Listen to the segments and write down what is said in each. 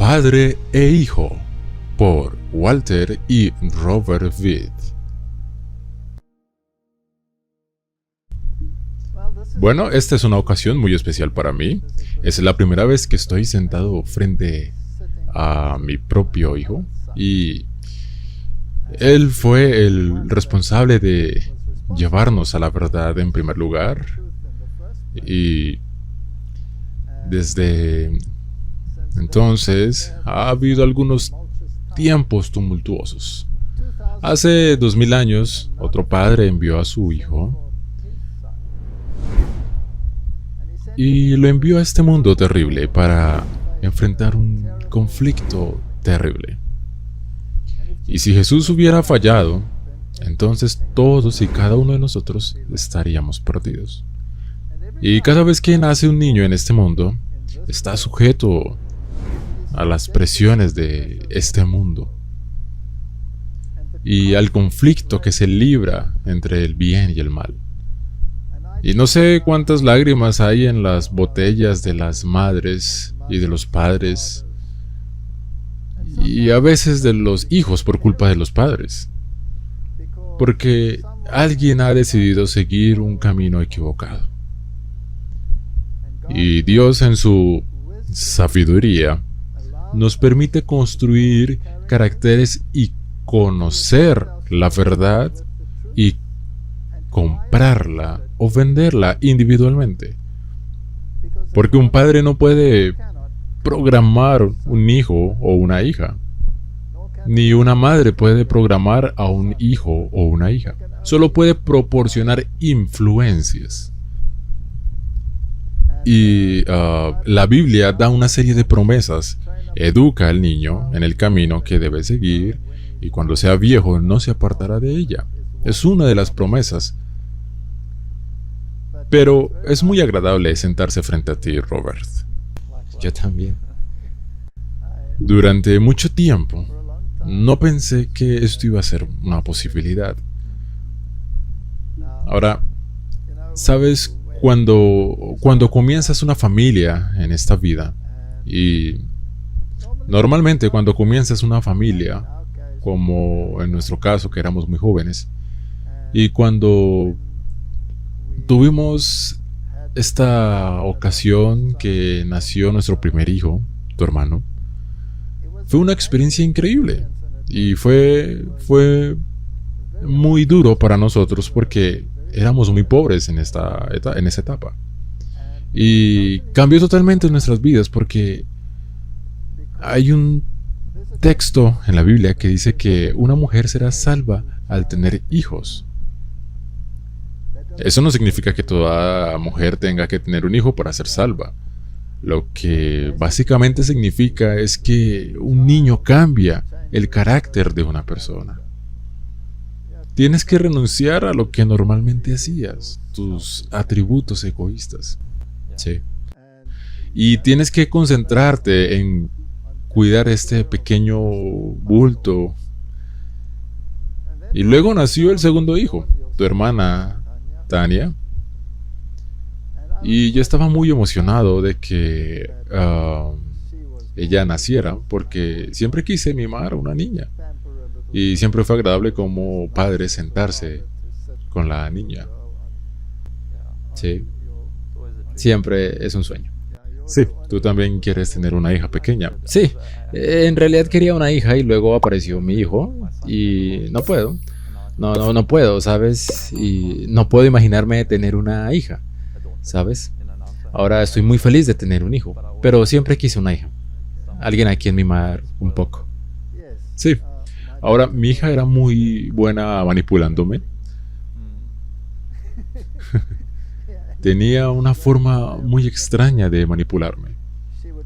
Padre e Hijo, por Walter y Robert Witt. Bueno, esta es una ocasión muy especial para mí. Es la primera vez que estoy sentado frente a mi propio hijo y él fue el responsable de llevarnos a la verdad en primer lugar, y desde entonces ha habido algunos tiempos tumultuosos. Hace 2000 años, otro padre envió a su hijo y lo envió a este mundo terrible para enfrentar un conflicto terrible. Y si Jesús hubiera fallado, entonces todos y cada uno de nosotros estaríamos perdidos. Y cada vez que nace un niño en este mundo, está sujeto a las presiones de este mundo y al conflicto que se libra entre el bien y el mal. Y no sé cuántas lágrimas hay en las botellas de las madres y de los padres, y a veces de los hijos por culpa de los padres, porque alguien ha decidido seguir un camino equivocado. Y Dios, en su sabiduría, nos permite construir caracteres y conocer la verdad y comprarla o venderla individualmente. Porque un padre no puede programar un hijo o una hija, ni una madre puede programar a un hijo o una hija. Solo puede proporcionar influencias. Y la Biblia da una serie de promesas. Educa al niño en el camino que debe seguir, y cuando sea viejo no se apartará de ella. Es una de las promesas. Pero es muy agradable sentarse frente a ti, Robert. Yo también. Durante mucho tiempo no pensé que esto iba a ser una posibilidad. Ahora, ¿sabes? Cuando comienzas una familia en esta vida, y normalmente cuando comienzas una familia, como en nuestro caso que éramos muy jóvenes, y cuando tuvimos esta ocasión que nació nuestro primer hijo, tu hermano, fue una experiencia increíble y fue muy duro para nosotros porque éramos muy pobres en esa etapa. Y cambió totalmente nuestras vidas porque hay un texto en la Biblia que dice que una mujer será salva al tener hijos. Eso no significa que toda mujer tenga que tener un hijo para ser salva. Lo que básicamente significa es que un niño cambia el carácter de una persona. Tienes que renunciar a lo que normalmente hacías, tus atributos egoístas. Sí. Y tienes que concentrarte en cuidar este pequeño bulto. Y luego nació el segundo hijo, tu hermana Tania. Y yo estaba muy emocionado de que ella naciera, porque siempre quise mimar a una niña. Y siempre fue agradable como padre sentarse con la niña. Sí. Siempre es un sueño. Sí, tú también quieres tener una hija pequeña. Sí, en realidad quería una hija y luego apareció mi hijo y no puedo. No puedo, ¿sabes? Y no puedo imaginarme tener una hija, ¿sabes? Ahora estoy muy feliz de tener un hijo, pero siempre quise una hija. Alguien a quien mimar un poco. Sí. Ahora, mi hija era muy buena manipulándome. Tenía una forma muy extraña de manipularme.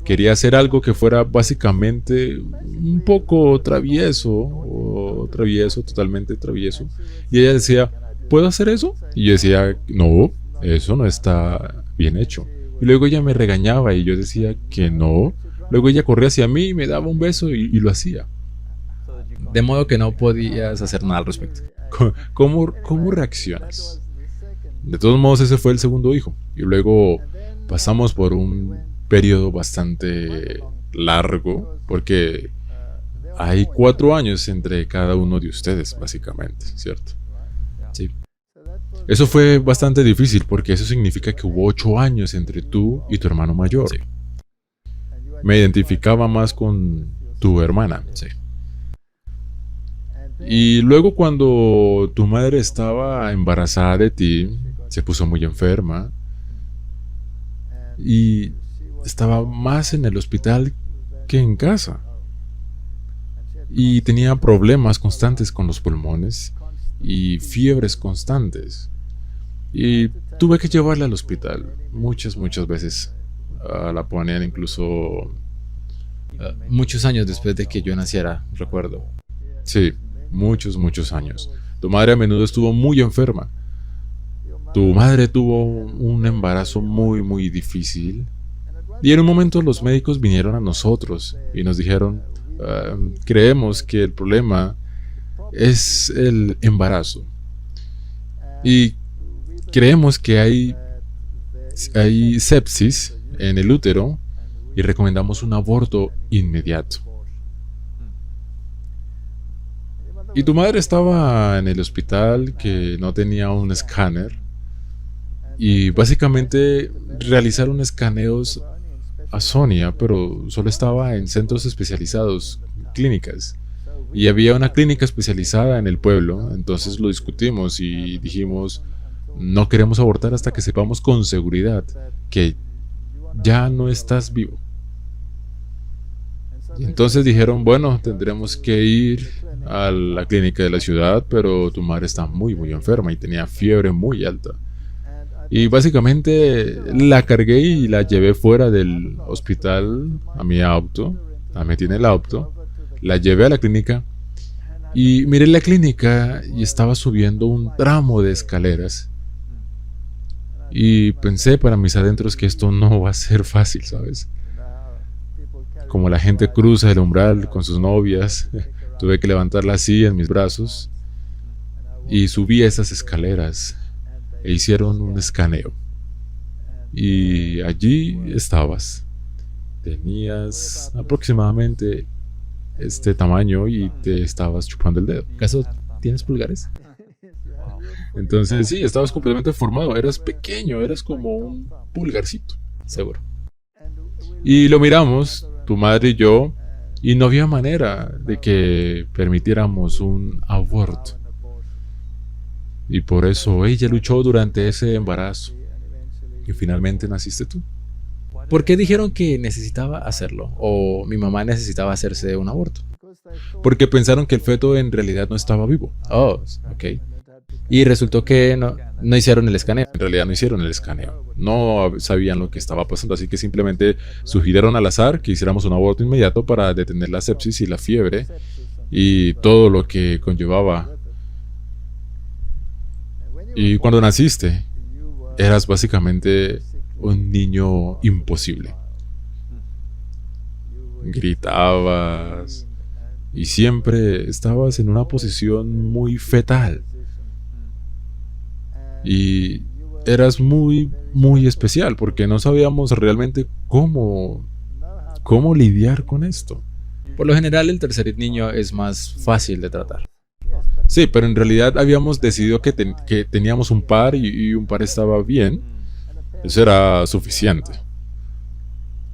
Quería hacer algo que fuera básicamente un poco travieso, totalmente travieso. Y ella decía, ¿puedo hacer eso? Y yo decía, no, eso no está bien hecho. Y luego ella me regañaba y yo decía que no. Luego ella corría hacia mí y me daba un beso y lo hacía. De modo que no podías hacer nada al respecto. ¿Cómo reaccionas? De todos modos, ese fue el segundo hijo. Y luego pasamos por un periodo bastante largo porque hay 4 años entre cada uno de ustedes, básicamente, ¿cierto? Sí. Eso fue bastante difícil porque eso significa que hubo 8 años entre tú y tu hermano mayor. Sí. Me identificaba más con tu hermana. Sí. Y luego cuando tu madre estaba embarazada de ti, se puso muy enferma y estaba más en el hospital que en casa. Y tenía problemas constantes con los pulmones y fiebres constantes. Y tuve que llevarla al hospital muchas veces. La ponían incluso... Muchos años después de que yo naciera, recuerdo. Sí, muchos años. Tu madre a menudo estuvo muy enferma. Tu madre tuvo un embarazo muy difícil. Y en un momento los médicos vinieron a nosotros y nos dijeron, creemos que el problema es el embarazo. Y creemos que hay sepsis en el útero y recomendamos un aborto inmediato. Y tu madre estaba en el hospital que no tenía un escáner y básicamente realizaron escaneos a Sonia, pero solo estaba en centros especializados, clínicas. Y había una clínica especializada en el pueblo, entonces lo discutimos y dijimos, no queremos abortar hasta que sepamos con seguridad que ya no estás vivo. Y entonces dijeron, bueno, tendremos que ir a la clínica de la ciudad, pero tu madre está muy enferma y tenía fiebre muy alta. Y básicamente la cargué y la llevé fuera del hospital a mi auto, la metí en el auto, la llevé a la clínica y miré la clínica y estaba subiendo un tramo de escaleras. Y pensé para mis adentros que esto no va a ser fácil, ¿sabes? Como la gente cruza el umbral con sus novias, tuve que levantarla así en mis brazos y subí esas escaleras e hicieron un escaneo. Y allí estabas. Tenías aproximadamente este tamaño y te estabas chupando el dedo. ¿Acaso tienes pulgares? Entonces sí, estabas completamente formado, eras pequeño, eras como un pulgarcito. Seguro. Y lo miramos, tu madre y yo, y no había manera de que permitiéramos un aborto. Y por eso ella luchó durante ese embarazo. Y finalmente naciste tú. ¿Por qué dijeron que necesitaba hacerlo? ¿O mi mamá necesitaba hacerse un aborto? Porque pensaron que el feto en realidad no estaba vivo. Oh, ok. Y resultó que no hicieron el escaneo. En realidad no hicieron el escaneo. No sabían lo que estaba pasando, así que simplemente sugirieron al azar que hiciéramos un aborto inmediato para detener la sepsis y la fiebre y todo lo que conllevaba. Y cuando naciste, eras básicamente un niño imposible. Gritabas y siempre estabas en una posición muy fetal. Y eras muy especial porque no sabíamos realmente cómo lidiar con esto. Por lo general, el tercer niño es más fácil de tratar. Sí, pero en realidad habíamos decidido que teníamos un par y un par estaba bien. Eso era suficiente.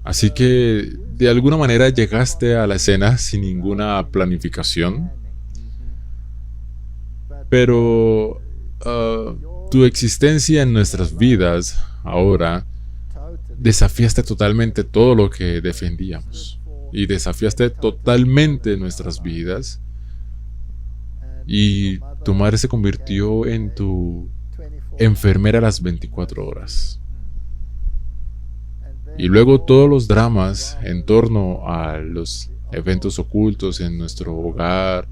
Así que de alguna manera llegaste a la escena sin ninguna planificación. Pero tu existencia en nuestras vidas ahora desafiaste totalmente todo lo que defendíamos. Y desafiaste totalmente nuestras vidas. Y tu madre se convirtió en tu enfermera a las 24 horas. Y luego todos los dramas en torno a los eventos ocultos en nuestro hogar.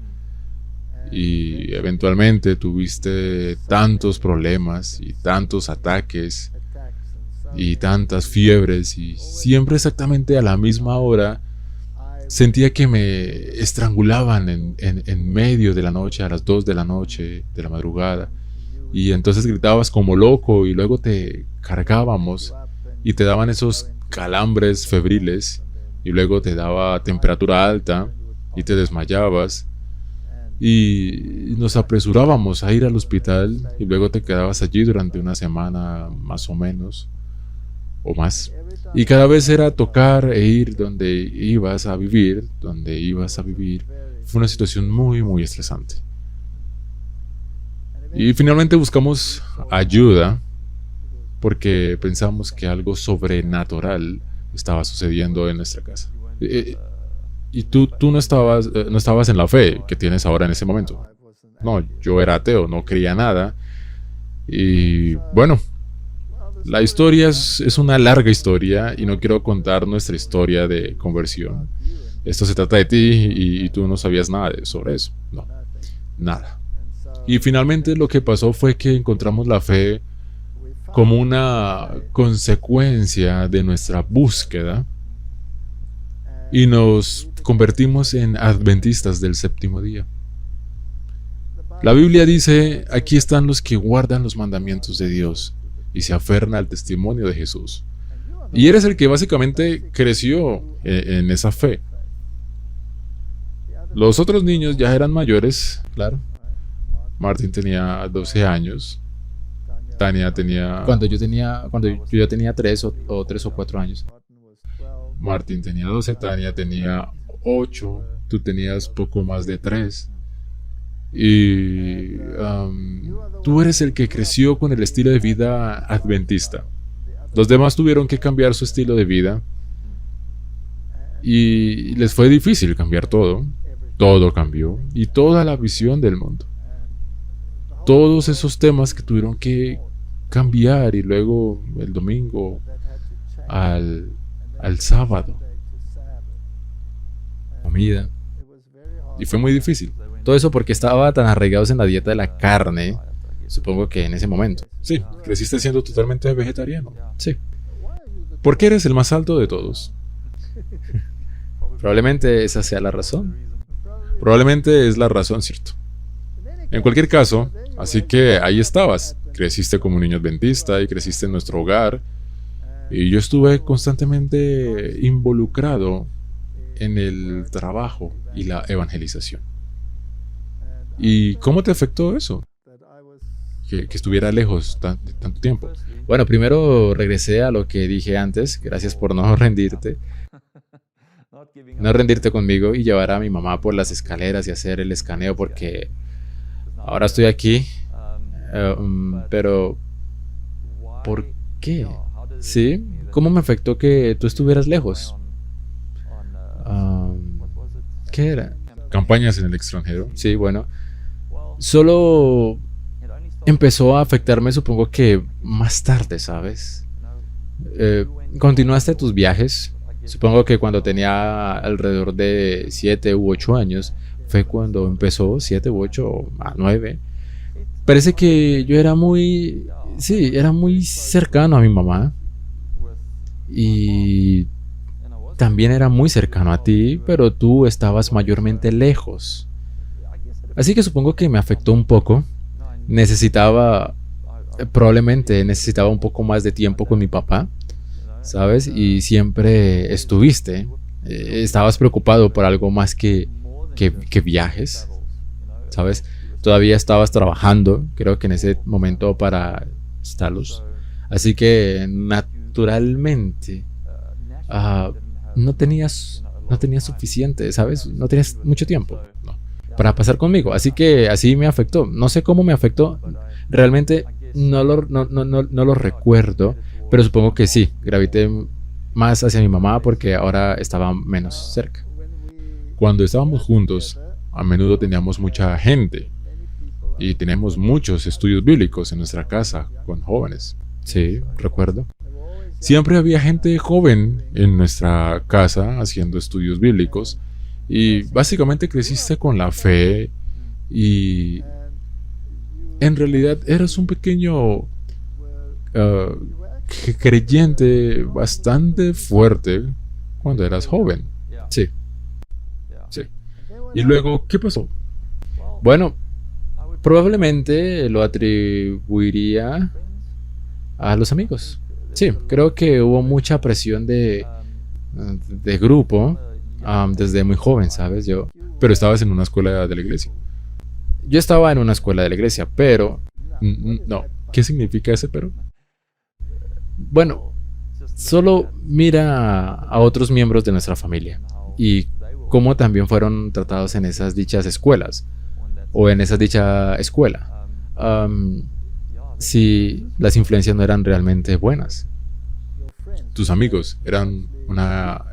Y eventualmente tuviste tantos problemas y tantos ataques y tantas fiebres y siempre exactamente a la misma hora sentía que me estrangulaban en medio de la noche, a las 2 de la noche, de la madrugada. Y entonces gritabas como loco y luego te cargábamos y te daban esos calambres febriles y luego te daba temperatura alta y te desmayabas y nos apresurábamos a ir al hospital y luego te quedabas allí durante una semana más o menos o más. Y cada vez era tocar e ir donde ibas a vivir, donde ibas a vivir. Fue una situación muy, muy estresante. Y finalmente buscamos ayuda porque pensamos que algo sobrenatural estaba sucediendo en nuestra casa. Y tú no estabas en la fe que tienes ahora en ese momento. No, yo era ateo, no creía nada. Y bueno, la historia es una larga historia y no quiero contar nuestra historia de conversión. Esto se trata de ti y tú no sabías nada sobre eso. No, nada. Y finalmente lo que pasó fue que encontramos la fe como una consecuencia de nuestra búsqueda y nos convertimos en adventistas del séptimo día. La Biblia dice, aquí están los que guardan los mandamientos de Dios y se aferran al testimonio de Jesús. Y eres el que básicamente creció en esa fe. Los otros niños ya eran mayores, claro. Martín tenía 12 años. Tania tenía... Cuando yo ya tenía 3 o 4 años. Martín tenía 12, Tania tenía 8, tú tenías poco más de 3. Y tú eres el que creció con el estilo de vida adventista. Los demás tuvieron que cambiar su estilo de vida y les fue difícil cambiar todo. Todo cambió y toda la visión del mundo. Todos esos temas que tuvieron que cambiar y luego el domingo al sábado. Comida. Y fue muy difícil. Todo eso porque estaba tan arraigados en la dieta de la carne, supongo que en ese momento. Sí, creciste siendo totalmente vegetariano. Sí. ¿Por qué eres el más alto de todos? Probablemente esa sea la razón. Probablemente es la razón, ¿cierto? En cualquier caso, así que ahí estabas. Creciste como un niño adventista y creciste en nuestro hogar. Y yo estuve constantemente involucrado en el trabajo y la evangelización. ¿Y cómo te afectó eso? Que estuviera lejos de tanto tiempo. Bueno, primero regresé a lo que dije antes. Gracias por no rendirte. No rendirte conmigo y llevar a mi mamá por las escaleras y hacer el escaneo porque ahora estoy aquí. Pero ¿por qué? ¿Sí? ¿Cómo me afectó que tú estuvieras lejos? ¿Qué era? Campañas en el extranjero. Sí, bueno. Solo empezó a afectarme, supongo que más tarde, ¿sabes? Continuaste tus viajes. Supongo que cuando tenía alrededor de 7 u 8 años fue cuando empezó, 7 u 8 a 9. Parece que yo era muy cercano a mi mamá. Y también era muy cercano a ti, pero tú estabas mayormente lejos. Así que supongo que me afectó un poco. Probablemente necesitaba un poco más de tiempo con mi papá, ¿sabes? Y siempre estuviste. Estabas preocupado por algo más que viajes, ¿sabes? Todavía estabas trabajando, creo que en ese momento para Stalos. Así que naturalmente no tenías suficiente, ¿sabes? No tenías mucho tiempo para pasar conmigo. Así que así me afectó. No sé cómo me afectó. Realmente no lo recuerdo, pero supongo que sí. Gravité más hacia mi mamá porque ahora estaba menos cerca. Cuando estábamos juntos, a menudo teníamos mucha gente y teníamos muchos estudios bíblicos en nuestra casa con jóvenes. Sí, recuerdo. Siempre había gente joven en nuestra casa haciendo estudios bíblicos y básicamente creciste con la fe y en realidad eras un pequeño creyente bastante fuerte cuando eras joven. Sí. Sí. Y luego, ¿qué pasó? Bueno, probablemente lo atribuiría a los amigos. Sí, creo que hubo mucha presión de de grupo desde muy joven, ¿sabes? Pero estabas en una escuela de la iglesia. Yo estaba en una escuela de la iglesia, pero No. ¿Qué significa ese pero? bueno, solo mira a otros miembros de nuestra familia y cómo también fueron tratados en esas dichas escuelas o en esa dicha escuela. Am, si las influencias no eran realmente buenas. ¿Tus amigos eran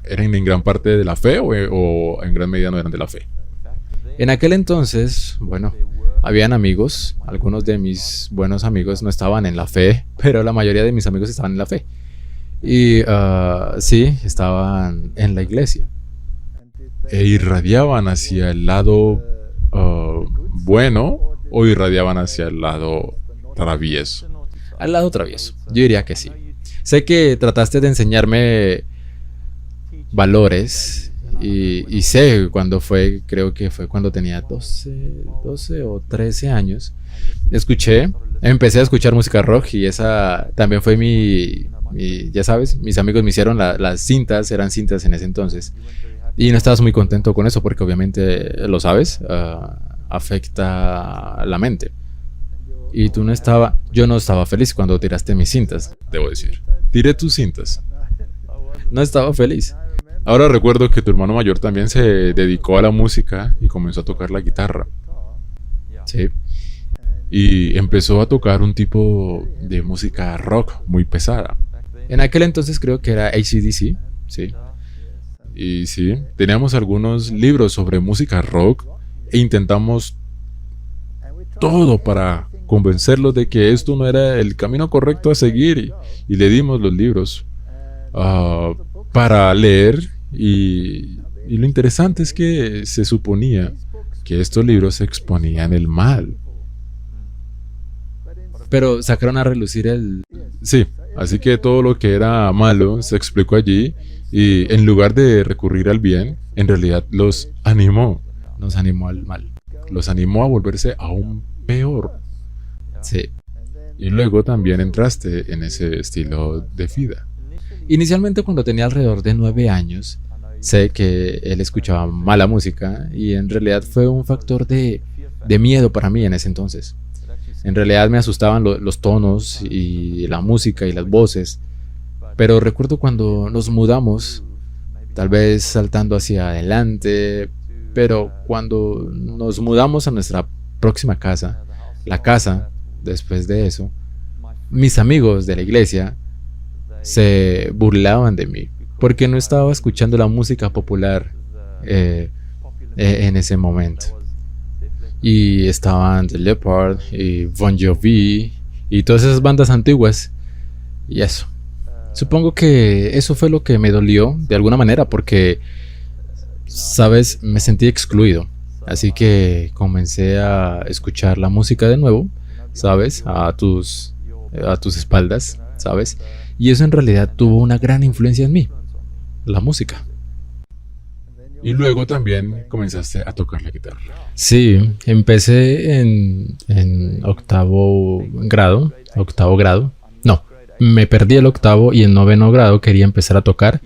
en gran parte de la fe o en gran medida no eran de la fe? En aquel entonces, bueno, habían amigos, algunos de mis buenos amigos no estaban en la fe, pero la mayoría de mis amigos estaban en la fe. Y sí, estaban en la iglesia. ¿E irradiaban hacia el lado bueno o irradiaban hacia el lado travieso? Al lado travieso, yo diría que sí. Sé que trataste de enseñarme valores y sé cuándo fue, creo que fue cuando tenía 12 o 13 años. Empecé a escuchar música rock y esa también fue ya sabes, mis amigos me hicieron las cintas, eran cintas en ese entonces. Y no estabas muy contento con eso porque obviamente, lo sabes, afecta la mente. Y yo no estaba feliz cuando tiraste mis cintas. Debo decir. Tiré tus cintas. No estaba feliz. Ahora recuerdo que tu hermano mayor también se dedicó a la música y comenzó a tocar la guitarra. Sí. Y empezó a tocar un tipo de música rock muy pesada. En aquel entonces creo que era AC/DC. Sí. Y sí, teníamos algunos libros sobre música rock e intentamos todo para convencerlos de que esto no era el camino correcto a seguir y le dimos los libros para leer y lo interesante es que se suponía que estos libros exponían el mal. Pero sacaron a relucir Sí, así que todo lo que era malo se explicó allí y en lugar de recurrir al bien, en realidad nos animó al mal. los animó a volverse aún peor. Sí. Y luego también entraste en ese estilo de vida. Inicialmente cuando tenía alrededor de 9 años, sé que él escuchaba mala música y en realidad fue un factor de miedo para mí en ese entonces. En realidad me asustaban los tonos y la música y las voces. Pero recuerdo cuando nos mudamos, tal vez saltando hacia adelante, pero cuando nos mudamos a nuestra próxima casa, la casa, después de eso, mis amigos de la iglesia se burlaban de mí porque no estaba escuchando la música popular en ese momento. Y estaban The Leppard y Bon Jovi y todas esas bandas antiguas y eso. Supongo que eso fue lo que me dolió de alguna manera porque, sabes, me sentí excluido. Así que comencé a escuchar la música de nuevo, sabes, a tus espaldas, sabes. Y eso en realidad tuvo una gran influencia en mí, la música. Y luego también comenzaste a tocar la guitarra. Sí, empecé en octavo grado. No, me perdí el octavo y en noveno grado quería empezar a tocar.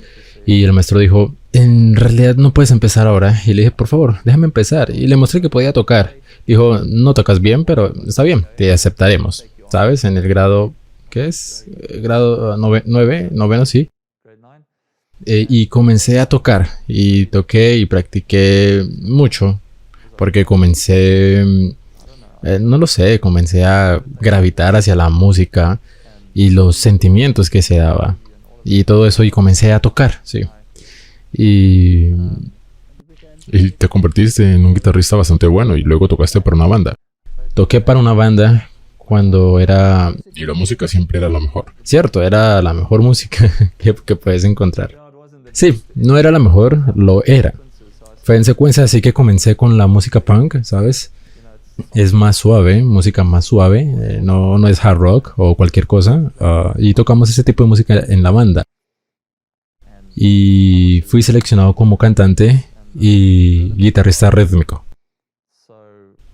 Y el maestro dijo, en realidad no puedes empezar ahora. Y le dije, por favor, déjame empezar. Y le mostré que podía tocar. Dijo, no tocas bien, pero está bien, te aceptaremos. ¿Sabes? En el grado, ¿qué es? Grado noveno, sí. Y comencé a tocar. Y toqué y practiqué mucho. Porque comencé, no lo sé, comencé a gravitar hacia la música y los sentimientos que se daba. Y todo eso, y comencé a tocar, sí. Y te convertiste en un guitarrista bastante bueno y luego tocaste para una banda. Toqué para una banda cuando era... Y la música siempre era lo mejor. Cierto, era la mejor música que puedes encontrar. Sí, no era la mejor, lo era. Fue en secuencia, así que comencé con la música punk, ¿sabes? Es más suave, música más suave, no es hard rock o cualquier cosa. Y tocamos ese tipo de música en la banda. Y fui seleccionado como cantante y guitarrista rítmico.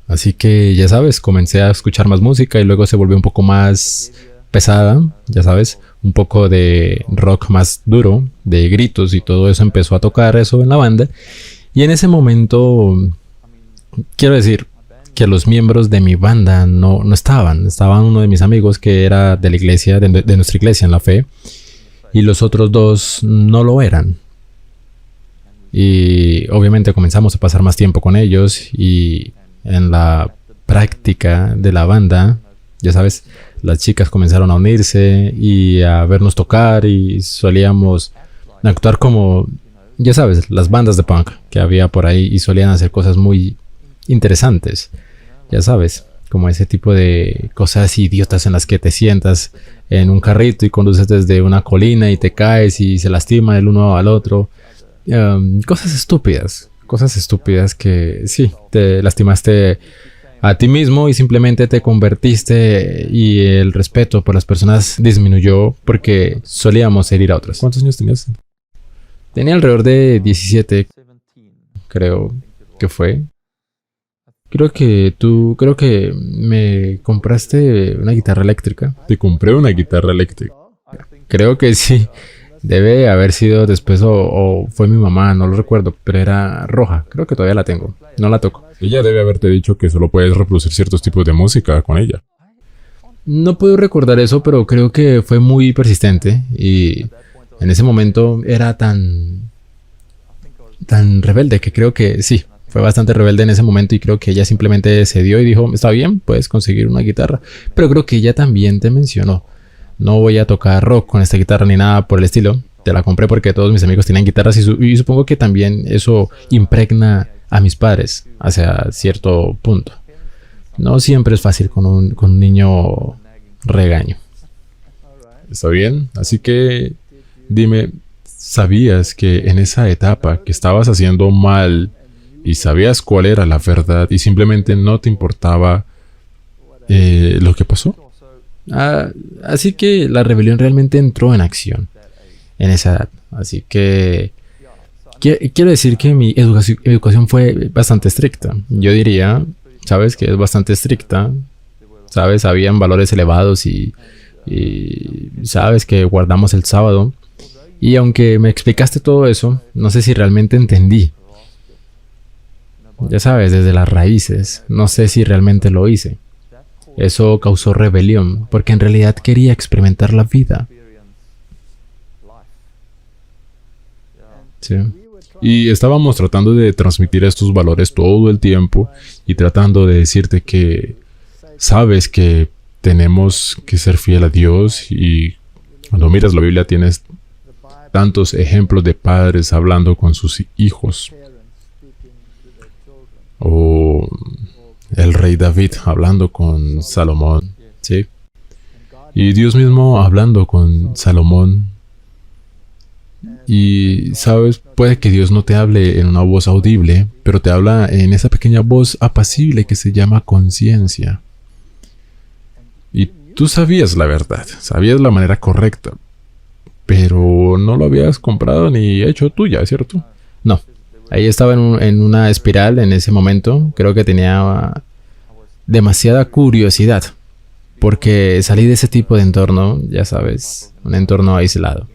Así que ya sabes, comencé a escuchar más música y luego se volvió un poco más pesada, ya sabes, un poco de rock más duro, de gritos y todo eso empezó a tocar eso en la banda. Y en ese momento, quiero decir que los miembros de mi banda no estaban. Estaban uno de mis amigos que era de la iglesia, de nuestra iglesia en la fe, y los otros dos no lo eran. Y obviamente comenzamos a pasar más tiempo con ellos y en la práctica de la banda, ya sabes, las chicas comenzaron a unirse y a vernos tocar y solíamos actuar como, ya sabes, las bandas de punk que había por ahí y solían hacer cosas muy interesantes, ya sabes, como ese tipo de cosas idiotas en las que te sientas en un carrito y conduces desde una colina y te caes y se lastiman el uno al otro. Cosas estúpidas que sí, te lastimaste a ti mismo y simplemente te convertiste y el respeto por las personas disminuyó porque solíamos herir a otras. ¿Cuántos años tenías? Tenía alrededor de 17, creo que fue. Creo que me compraste una guitarra eléctrica. Te compré una guitarra eléctrica. Creo que sí. Debe haber sido después o fue mi mamá, no lo recuerdo, pero era roja. Creo que todavía la tengo. No la toco. Ella debe haberte dicho que solo puedes reproducir ciertos tipos de música con ella. No puedo recordar eso, pero creo que fue muy persistente y en ese momento era tan rebelde que creo que sí, fue bastante rebelde en ese momento y creo que ella simplemente cedió y dijo, está bien, puedes conseguir una guitarra. Pero creo que ella también te mencionó, no voy a tocar rock con esta guitarra ni nada por el estilo. Te la compré porque todos mis amigos tienen guitarras y supongo que también eso impregna a mis padres hacia cierto punto. No siempre es fácil con un niño regaño. Está bien, así que dime, ¿sabías que en esa etapa que estabas haciendo mal y sabías cuál era la verdad y simplemente no te importaba lo que pasó? Así que la rebelión realmente entró en acción en esa edad. Así que quiero decir que mi educación fue bastante estricta. Yo diría, sabes, que es bastante estricta. Sabes, habían valores elevados y sabes que guardamos el sábado. Y aunque me explicaste todo eso, no sé si realmente entendí. Ya sabes, desde las raíces, no sé si realmente lo hice. Eso causó rebelión, porque en realidad quería experimentar la vida. Sí. Y estábamos tratando de transmitir estos valores todo el tiempo y tratando de decirte que sabes que tenemos que ser fiel a Dios y cuando miras la Biblia tienes tantos ejemplos de padres hablando con sus hijos. O el rey David hablando con Salomón, ¿sí? Y Dios mismo hablando con Salomón. Y, ¿sabes? Puede que Dios no te hable en una voz audible, pero te habla en esa pequeña voz apacible que se llama conciencia. Y tú sabías la verdad, sabías la manera correcta, pero no lo habías comprado ni hecho tuya, ¿cierto? No. Ahí estaba en una espiral en ese momento. Creo que tenía demasiada curiosidad. Porque salí de ese tipo de entorno, ya sabes, un entorno aislado.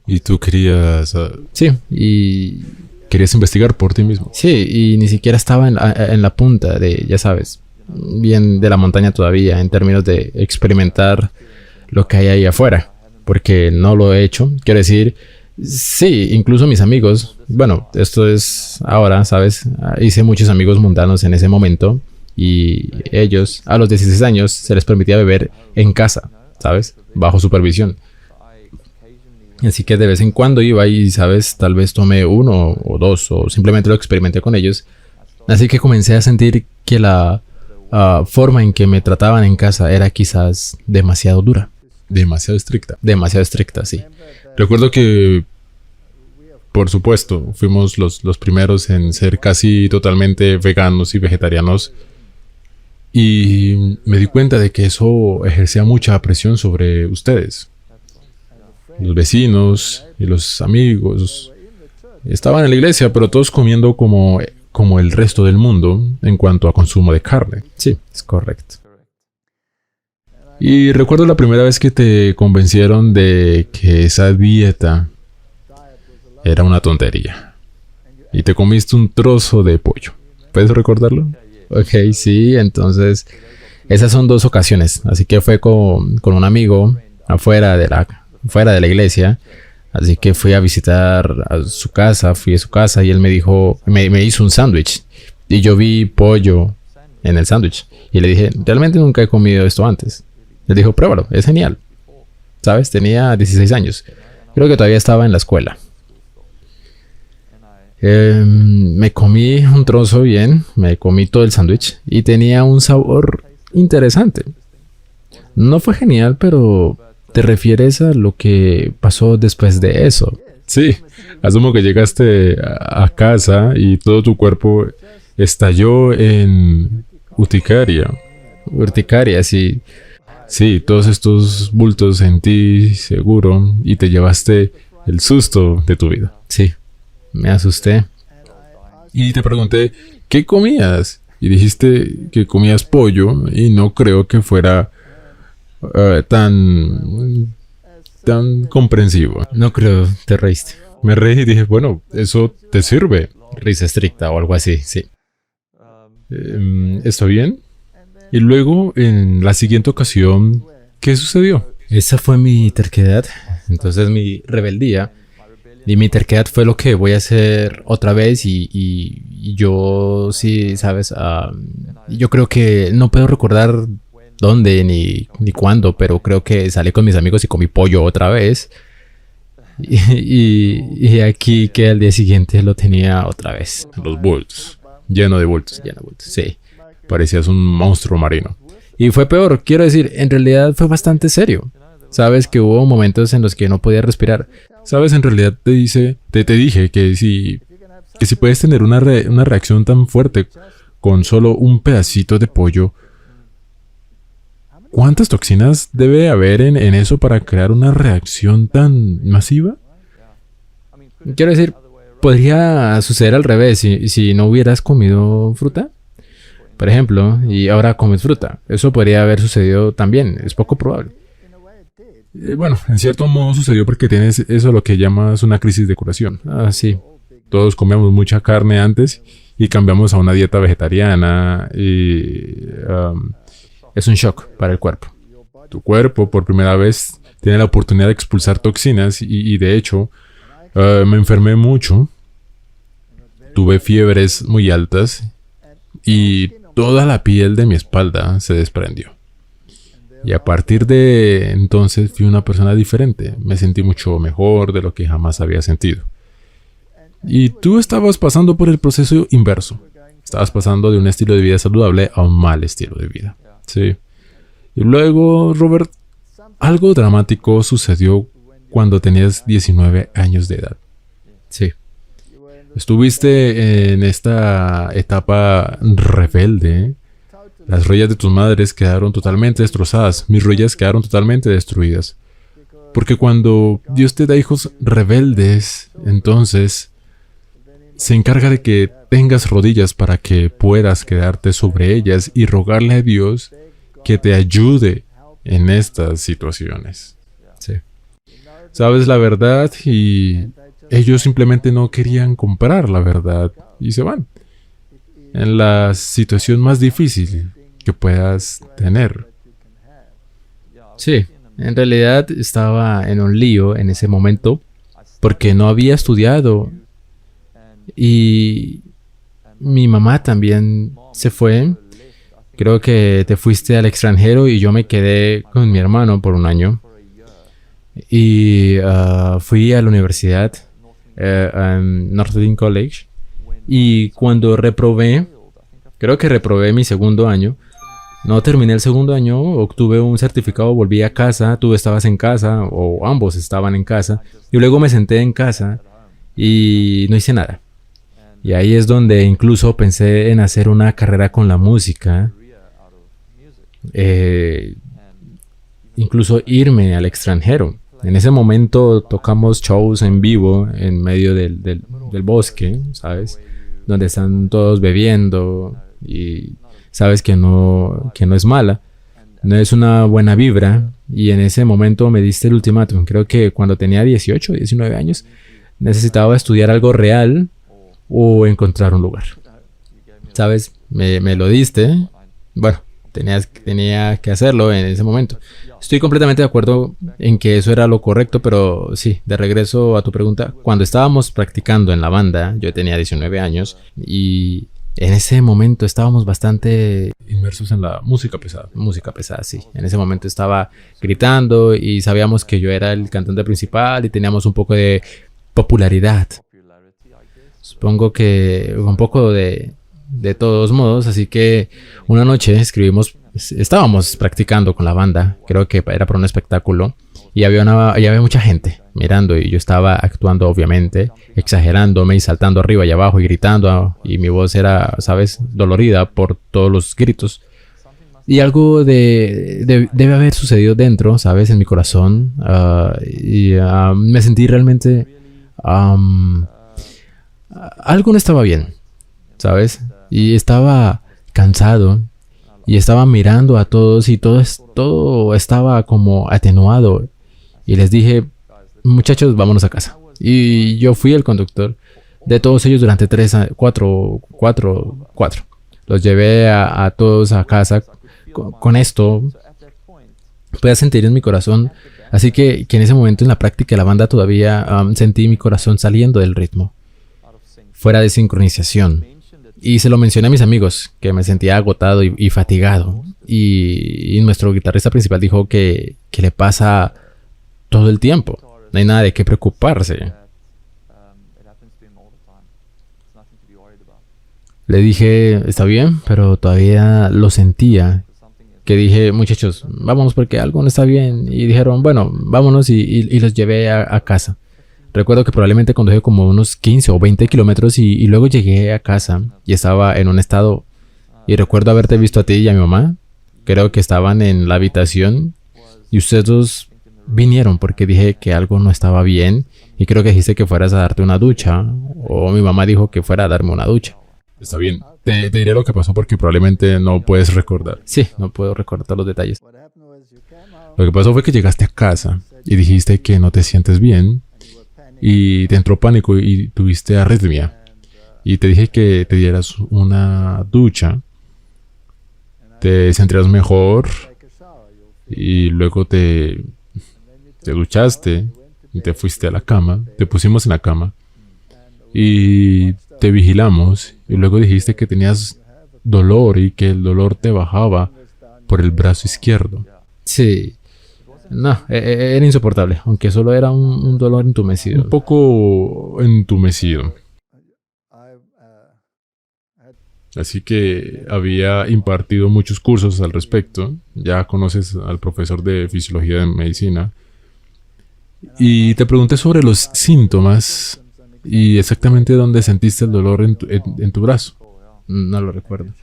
Y tú querías... Sí, y... querías investigar por ti mismo. Sí, y ni siquiera estaba en la punta de, ya sabes, bien de la montaña todavía, en términos de experimentar lo que hay ahí afuera. Porque no lo he hecho. Quiero decir... Sí, incluso mis amigos, bueno, esto es ahora, ¿sabes? Hice muchos amigos mundanos en ese momento y ellos, a los 16 años, se les permitía beber en casa, ¿sabes? Bajo supervisión. Así que de vez en cuando iba y, ¿sabes? Tal vez tomé uno o dos o simplemente lo experimenté con ellos. Así que comencé a sentir que la forma en que me trataban en casa era quizás demasiado dura. Demasiado estricta. Demasiado estricta, sí. Recuerdo que, por supuesto, fuimos los primeros en ser casi totalmente veganos y vegetarianos. Y me di cuenta de que eso ejercía mucha presión sobre ustedes. Los vecinos y los amigos estaban en la iglesia, pero todos comiendo como el resto del mundo en cuanto a consumo de carne. Sí, es correcto. Y recuerdo la primera vez que te convencieron de que esa dieta era una tontería. Y te comiste un trozo de pollo. ¿Puedes recordarlo? Ok, sí, entonces esas son dos ocasiones. Así que fue con un amigo fuera de la iglesia. Así que fui a visitar a su casa, fui a su casa y él me dijo, me hizo un sándwich. Y yo vi pollo en el sándwich. Y le dije, realmente nunca he comido esto antes. Él dijo, pruébalo, es genial. ¿Sabes? Tenía 16 años. Creo que todavía estaba en la escuela. Me comí un trozo bien, me comí todo el sándwich y tenía un sabor interesante. No fue genial, pero ¿te refieres a lo que pasó después de eso? Sí, asumo que llegaste a casa y todo tu cuerpo estalló en urticaria. Urticaria, sí. Sí, todos estos bultos en ti, seguro, y te llevaste el susto de tu vida. Sí, me asusté. Y te pregunté, ¿qué comías? Y dijiste que comías pollo y no creo que fuera tan comprensivo. No creo, te reíste. Me reí y dije, bueno, eso te sirve. Risa estricta o algo así, sí. ¿Está bien? Y luego, en la siguiente ocasión, ¿qué sucedió? Esa fue mi terquedad, entonces mi rebeldía. Y mi terquedad fue lo que voy a hacer otra vez y yo sí, sabes, yo creo que no puedo recordar dónde ni cuándo, pero creo que salí con mis amigos y comí pollo otra vez. Y aquí que al día siguiente lo tenía otra vez. Los bultos, lleno de bultos. Lleno de bultos, sí. Parecías un monstruo marino. Y fue peor, quiero decir, en realidad fue bastante serio. Sabes que hubo momentos en los que no podía respirar. Sabes, en realidad te dije que si puedes tener una reacción tan fuerte con solo un pedacito de pollo, ¿cuántas toxinas debe haber en eso para crear una reacción tan masiva? Quiero decir, podría suceder al revés si no hubieras comido fruta. Por ejemplo, y ahora comes fruta. Eso podría haber sucedido también, es poco probable. Bueno, en cierto modo sucedió porque tienes eso lo que llamas una crisis de curación. Ah, sí. Todos comíamos mucha carne antes y cambiamos a una dieta vegetariana Es un shock para el cuerpo. Tu cuerpo por primera vez tiene la oportunidad de expulsar toxinas y de hecho me enfermé mucho. Tuve fiebres muy altas y toda la piel de mi espalda se desprendió. Y a partir de entonces fui una persona diferente. Me sentí mucho mejor de lo que jamás había sentido. Y tú estabas pasando por el proceso inverso. Estabas pasando de un estilo de vida saludable a un mal estilo de vida. Sí. Y luego, Robert, algo dramático sucedió cuando tenías 19 años de edad. Sí. Estuviste en esta etapa rebelde. Las rodillas de tus madres quedaron totalmente destrozadas. Mis rodillas quedaron totalmente destruidas. Porque cuando Dios te da hijos rebeldes, entonces se encarga de que tengas rodillas para que puedas quedarte sobre ellas y rogarle a Dios que te ayude en estas situaciones. Sí. Sabes la verdad y ellos simplemente no querían comprar la verdad y se van. En la situación más difícil que puedas tener. Sí, en realidad estaba en un lío en ese momento porque no había estudiado y mi mamá también se fue. Creo que te fuiste al extranjero y yo me quedé con mi hermano por un año y fui a la universidad, Northern College, y cuando reprobé, creo que reprobé mi segundo año. No terminé el segundo año, obtuve un certificado, volví a casa, tú estabas en casa, o ambos estaban en casa, y luego me senté en casa y no hice nada. Y ahí es donde incluso pensé en hacer una carrera con la música, incluso irme al extranjero. En ese momento tocamos shows en vivo en medio del bosque, ¿sabes? Donde están todos bebiendo y sabes que no es mala. no es una buena vibra. Y en ese momento me diste el ultimátum. Creo que cuando tenía 18, 19 años, necesitaba estudiar algo real o encontrar un lugar. ¿Sabes? Me lo diste. Bueno, tenía que hacerlo en ese momento. Estoy completamente de acuerdo en que eso era lo correcto, pero sí, de regreso a tu pregunta, cuando estábamos practicando en la banda, yo tenía 19 años y en ese momento estábamos bastante Inmersos en la música pesada. música pesada, sí. En ese momento estaba gritando y sabíamos que yo era el cantante principal y teníamos un poco de popularidad. Supongo que un poco de todos modos, así que una noche estábamos practicando con la banda, creo que era para un espectáculo, y había mucha gente mirando y yo estaba actuando obviamente, exagerándome y saltando arriba y abajo y gritando, y mi voz era, ¿sabes?, dolorida por todos los gritos. Y algo debe haber sucedido dentro, ¿sabes?, en mi corazón, me sentí realmente... algo no estaba bien, ¿sabes? Y estaba cansado y estaba mirando a todos y todo estaba como atenuado. Y les dije, muchachos, vámonos a casa. Y yo fui el conductor de todos ellos durante 4. Los llevé a todos a casa. Con esto, podía sentir en mi corazón. Así que en ese momento en la práctica de la banda todavía sentí mi corazón saliendo del ritmo, fuera de sincronización. Y se lo mencioné a mis amigos, que me sentía agotado y fatigado. Y nuestro guitarrista principal dijo que le pasa todo el tiempo. No hay nada de qué preocuparse. Le dije, está bien, pero todavía lo sentía. Que dije, muchachos, vámonos porque algo no está bien. Y dijeron, bueno, vámonos y los llevé a casa. Recuerdo que probablemente conduje como unos 15 o 20 kilómetros y luego llegué a casa y estaba en un estado... Y recuerdo haberte visto a ti y a mi mamá. Creo que estaban en la habitación y ustedes dos vinieron porque dije que algo no estaba bien y creo que dijiste que fueras a darte una ducha o mi mamá dijo que fuera a darme una ducha. Está bien. Te diré lo que pasó porque probablemente no puedes recordar. Sí, no puedo recordar los detalles. Lo que pasó fue que llegaste a casa y dijiste que no te sientes bien. Y te entró pánico y tuviste arritmia. Y te dije que te dieras una ducha. Te sentías mejor. Y luego te duchaste. Y te fuiste a la cama. Te pusimos en la cama. Y te vigilamos. Y luego dijiste que tenías dolor y que el dolor te bajaba por el brazo izquierdo. Sí. No, era insoportable, aunque solo era un dolor entumecido. Un poco entumecido. Así que había impartido muchos cursos al respecto. Ya conoces al profesor de fisiología de medicina. Y te pregunté sobre los síntomas y exactamente dónde sentiste el dolor en tu brazo. No lo recuerdo.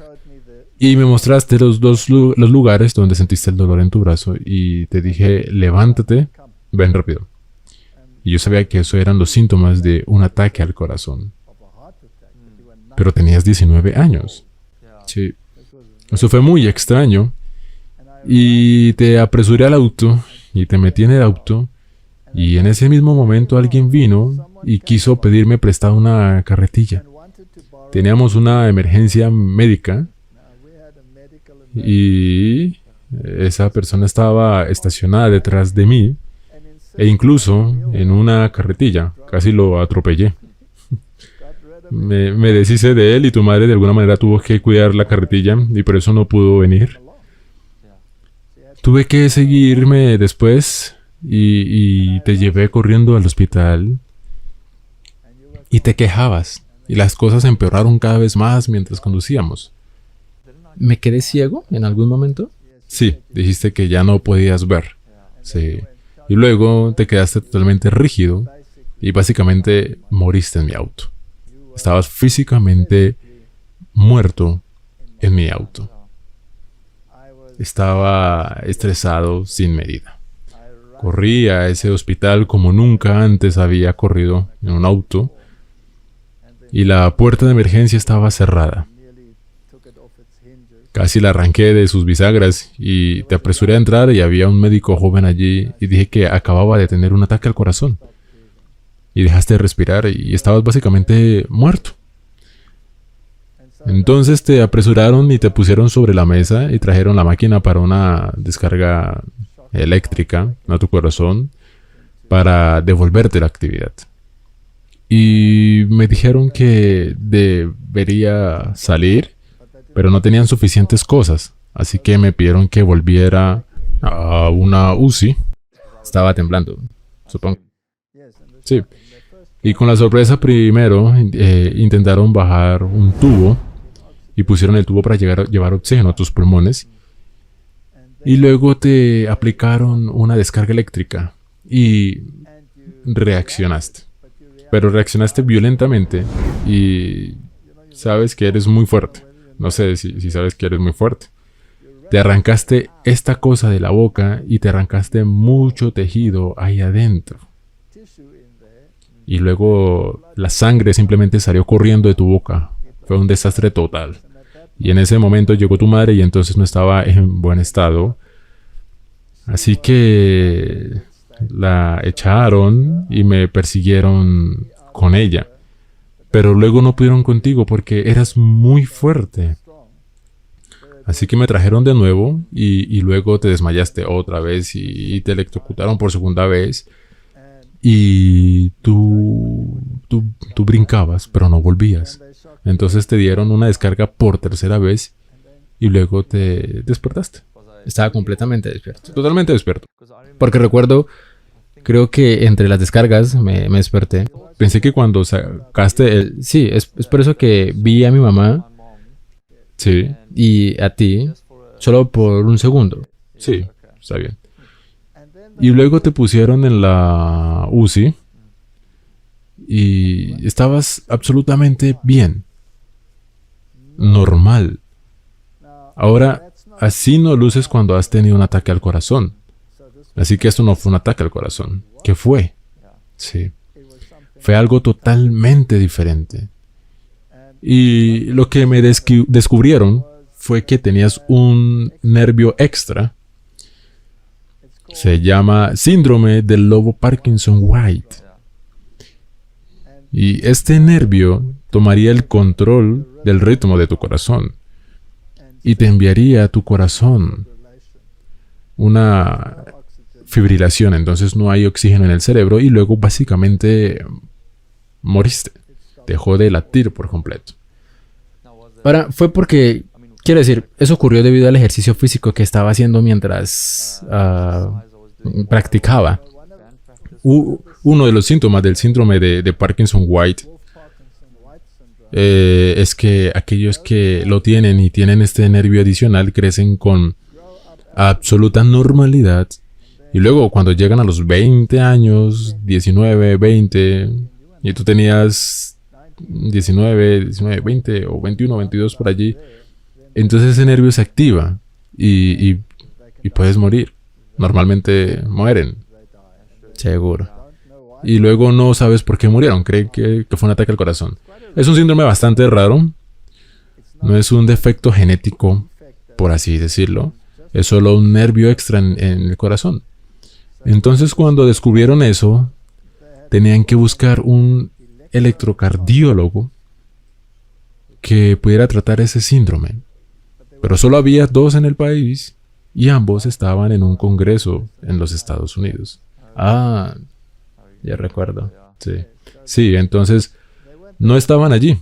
Y me mostraste los lugares donde sentiste el dolor en tu brazo y te dije, levántate, ven rápido. Y yo sabía que eso eran los síntomas de un ataque al corazón. Pero tenías 19 años. Sí. Eso fue muy extraño. Y te apresuré al auto y te metí en el auto. Y en ese mismo momento alguien vino y quiso pedirme prestado una carretilla. Teníamos una emergencia médica. Y esa persona estaba estacionada detrás de mí e incluso en una carretilla. Casi lo atropellé. Me deshice de él y tu madre de alguna manera tuvo que cuidar la carretilla y por eso no pudo venir. Tuve que seguirme después y te llevé corriendo al hospital y te quejabas y las cosas empeoraron cada vez más mientras conducíamos. ¿Me quedé ciego en algún momento? Sí, dijiste que ya no podías ver. Sí. Y luego te quedaste totalmente rígido y básicamente moriste en mi auto. Estabas físicamente muerto en mi auto. Estaba estresado sin medida. Corrí a ese hospital como nunca antes había corrido en un auto y la puerta de emergencia estaba cerrada. Casi la arranqué de sus bisagras y te apresuré a entrar y había un médico joven allí y dije que acababa de tener un ataque al corazón. Y dejaste de respirar y estabas básicamente muerto. Entonces te apresuraron y te pusieron sobre la mesa y trajeron la máquina para una descarga eléctrica a tu corazón para devolverte la actividad. Y me dijeron que debería salir, pero no tenían suficientes cosas, así que me pidieron que volviera a una UCI. Estaba temblando, supongo. Sí. Y con la sorpresa primero intentaron bajar un tubo y pusieron el tubo para llevar oxígeno a tus pulmones. Y luego te aplicaron una descarga eléctrica y reaccionaste. Pero reaccionaste violentamente y sabes que eres muy fuerte. No sé si sabes que eres muy fuerte. Te arrancaste esta cosa de la boca y te arrancaste mucho tejido ahí adentro. Y luego la sangre simplemente salió corriendo de tu boca. Fue un desastre total. Y en ese momento llegó tu madre y entonces no estaba en buen estado. Así que la echaron y me persiguieron con ella. Pero luego no pudieron contigo porque eras muy fuerte. Así que me trajeron de nuevo y luego te desmayaste otra vez y te electrocutaron por segunda vez. Y tú brincabas, pero no volvías. Entonces te dieron una descarga por tercera vez y luego te despertaste. Estaba completamente despierto. Totalmente despierto. Porque recuerdo, creo que entre las descargas me desperté. Pensé que cuando sacaste el... Sí, es por eso que vi a mi mamá Sí, y a ti solo por un segundo. sí, está bien. Y luego te pusieron en la UCI y estabas absolutamente bien. Normal. Ahora, así no luces cuando has tenido un ataque al corazón. Así que esto no fue un ataque al corazón. ¿Qué fue? Sí. Fue algo totalmente diferente. Y lo que me descubrieron fue que tenías un nervio extra. Se llama síndrome del lobo Parkinson-White. Y este nervio tomaría el control del ritmo de tu corazón y te enviaría a tu corazón una fibrilación. Entonces no hay oxígeno en el cerebro y luego básicamente moriste. Dejó de latir por completo. Ahora, fue porque, quiero decir, eso ocurrió debido al ejercicio físico que estaba haciendo mientras practicaba. Uno de los síntomas del síndrome de Parkinson-White es que aquellos que lo tienen y tienen este nervio adicional crecen con absoluta normalidad y luego cuando llegan a los 20 años, 19, 20, y tú tenías 19, 20 o 21, 22 por allí, entonces ese nervio se activa y puedes morir. Normalmente mueren. Seguro. Y luego no sabes por qué murieron. Creen que fue un ataque al corazón. Es un síndrome bastante raro. No es un defecto genético, por así decirlo. Es solo un nervio extra en el corazón. Entonces cuando descubrieron eso, tenían que buscar un electrocardiólogo que pudiera tratar ese síndrome. Pero solo había 2 en el país y ambos estaban en un congreso en los Estados Unidos. Ah, ya recuerdo. Sí, entonces no estaban allí.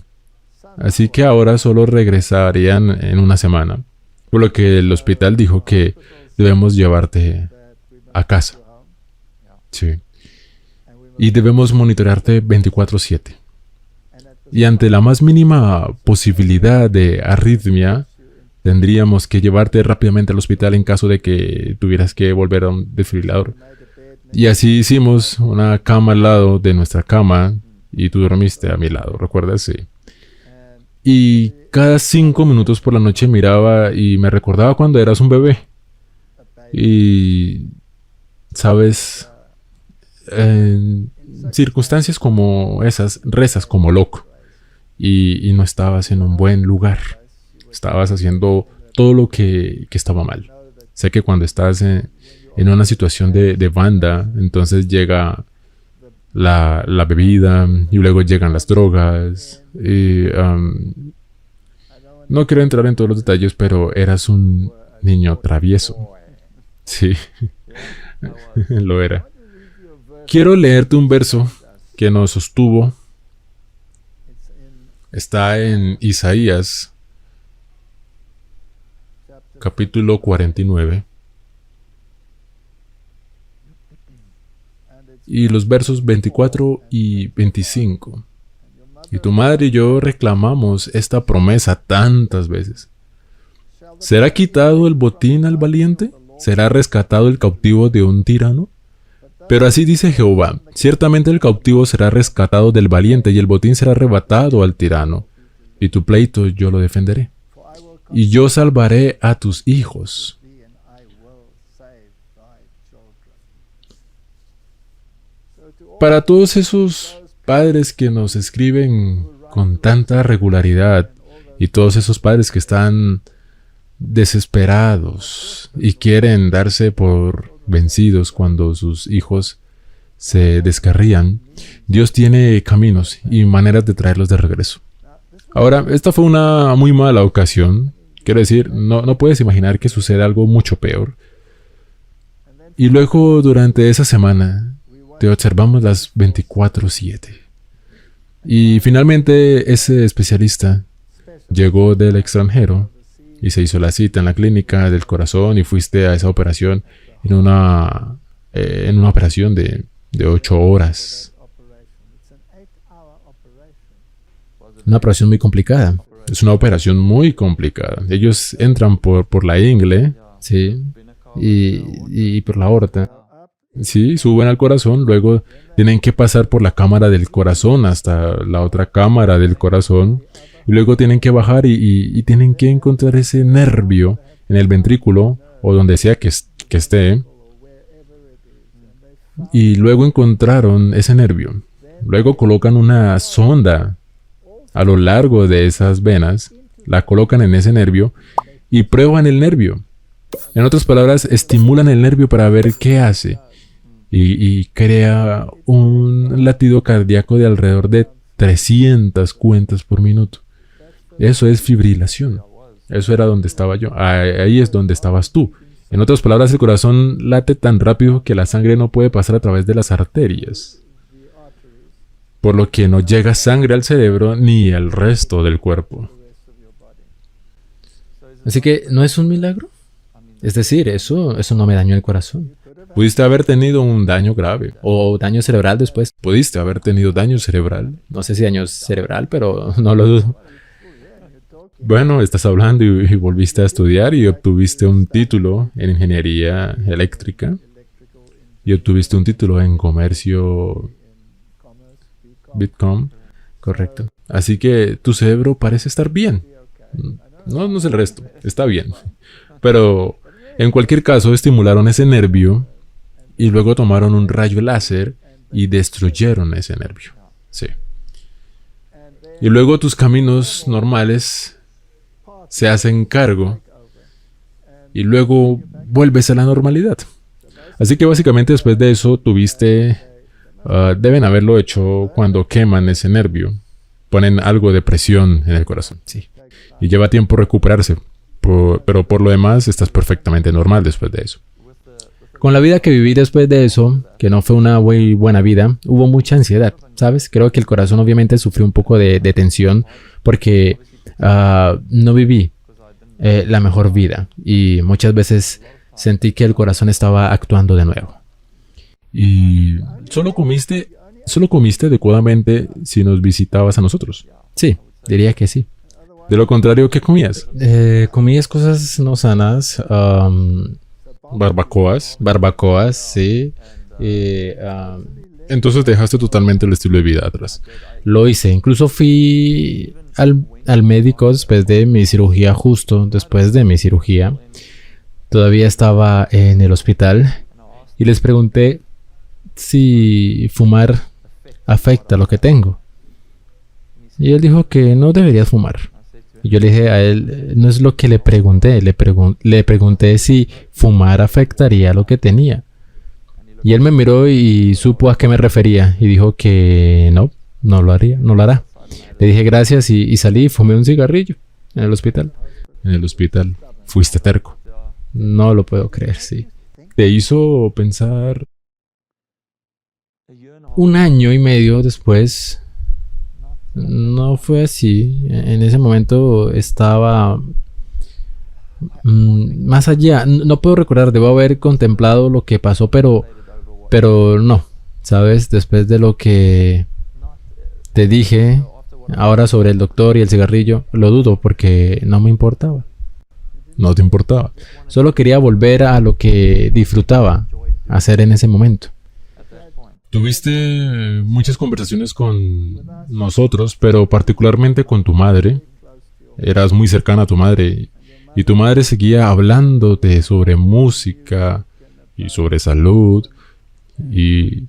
Así que ahora solo regresarían en una semana. Por lo que el hospital dijo que debemos llevarte a casa. Sí. Y debemos monitorearte 24/7. Y ante la más mínima posibilidad de arritmia, tendríamos que llevarte rápidamente al hospital en caso de que tuvieras que volver a un desfibrilador. Y así hicimos una cama al lado de nuestra cama y tú dormiste a mi lado, ¿recuerdas? Sí. Y cada 5 minutos por la noche miraba y me recordaba cuando eras un bebé. Y, ¿sabes? En circunstancias como esas, rezas como loco. Y no estabas en un buen lugar. Estabas haciendo todo lo que estaba mal. Sé que cuando estás en una situación de banda, entonces llega la bebida y luego llegan las drogas. Y, no quiero entrar en todos los detalles, pero eras un niño travieso. Sí, lo era. Quiero leerte un verso que nos sostuvo. Está en Isaías, capítulo 49. Y los versos 24 y 25. Y tu madre y yo reclamamos esta promesa tantas veces. ¿Será quitado el botín al valiente? ¿Será rescatado el cautivo de un tirano? Pero así dice Jehová, ciertamente el cautivo será rescatado del valiente y el botín será arrebatado al tirano. Y tu pleito yo lo defenderé. Y yo salvaré a tus hijos. Para todos esos padres que nos escriben con tanta regularidad y todos esos padres que están desesperados y quieren darse por vencidos cuando sus hijos se descarrían, Dios tiene caminos y maneras de traerlos de regreso. Ahora, esta fue una muy mala ocasión. Quiero decir, no puedes imaginar que suceda algo mucho peor. Y luego, durante esa semana, te observamos las 24/7. Y finalmente, ese especialista llegó del extranjero y se hizo la cita en la clínica del corazón y fuiste a esa operación en una operación de 8 horas. Una operación muy complicada. Es una operación muy complicada. Ellos entran por la ingle, sí, y por la aorta. Sí, suben al corazón, luego tienen que pasar por la cámara del corazón hasta la otra cámara del corazón. Y luego tienen que bajar y tienen que encontrar ese nervio en el ventrículo o donde sea que esté. Y luego encontraron ese nervio. Luego colocan una sonda a lo largo de esas venas, la colocan en ese nervio y prueban el nervio. En otras palabras, estimulan el nervio para ver qué hace. Y crea un latido cardíaco de alrededor de 300 cuentas por minuto. Eso es fibrilación. Eso era donde estaba yo. Ahí es donde estabas tú. En otras palabras, el corazón late tan rápido que la sangre no puede pasar a través de las arterias, por lo que no llega sangre al cerebro ni al resto del cuerpo. Así que, ¿no es un milagro? Es decir, eso no me dañó el corazón. Pudiste haber tenido un daño grave. O daño cerebral después. Pudiste haber tenido daño cerebral. No sé si daño cerebral, pero no lo dudo. Bueno, estás hablando y volviste a estudiar y obtuviste un título en ingeniería eléctrica. Y obtuviste un título en comercio Bitcoin. Correcto. Así que tu cerebro parece estar bien. No sé el resto. Está bien. Pero en cualquier caso estimularon ese nervio y luego tomaron un rayo láser y destruyeron ese nervio. Sí. Y luego tus caminos normales se hacen cargo y luego vuelves a la normalidad. Así que básicamente después de eso tuviste... deben haberlo hecho cuando queman ese nervio. Ponen algo de presión en el corazón. Sí. Y lleva tiempo recuperarse. Pero por lo demás estás perfectamente normal después de eso. Con la vida que viví después de eso, que no fue una muy buena vida, hubo mucha ansiedad, ¿sabes? Creo que el corazón obviamente sufrió un poco de tensión porque no viví la mejor vida y muchas veces sentí que el corazón estaba actuando de nuevo. ¿Y solo comiste adecuadamente si nos visitabas a nosotros? Sí, diría que sí. De lo contrario, ¿qué comías? Comías cosas no sanas. Barbacoas, sí. Entonces dejaste totalmente el estilo de vida atrás. Lo hice. Incluso fui al médico después de mi cirugía, justo después de mi cirugía. Todavía estaba en el hospital y les pregunté si fumar afecta lo que tengo. Y él dijo que no debería fumar. Y yo le dije a él, no es lo que le pregunté, le pregunté si fumar afectaría lo que tenía. Y él me miró y supo a qué me refería y dijo que no, no lo haría, no lo hará. Le dije gracias y salí y fumé un cigarrillo en el hospital. En el hospital. Fuiste terco. No lo puedo creer, sí. Te hizo pensar. Un año y medio después, no fue así. En ese momento estaba más allá. No puedo recordar, debo haber contemplado lo que pasó, pero no. ¿Sabes? Después de lo que te dije ahora sobre el doctor y el cigarrillo, lo dudo porque no me importaba. No te importaba. Solo quería volver a lo que disfrutaba hacer en ese momento. Tuviste muchas conversaciones con nosotros, pero particularmente con tu madre. Eras muy cercana a tu madre y tu madre seguía hablándote sobre música y sobre salud y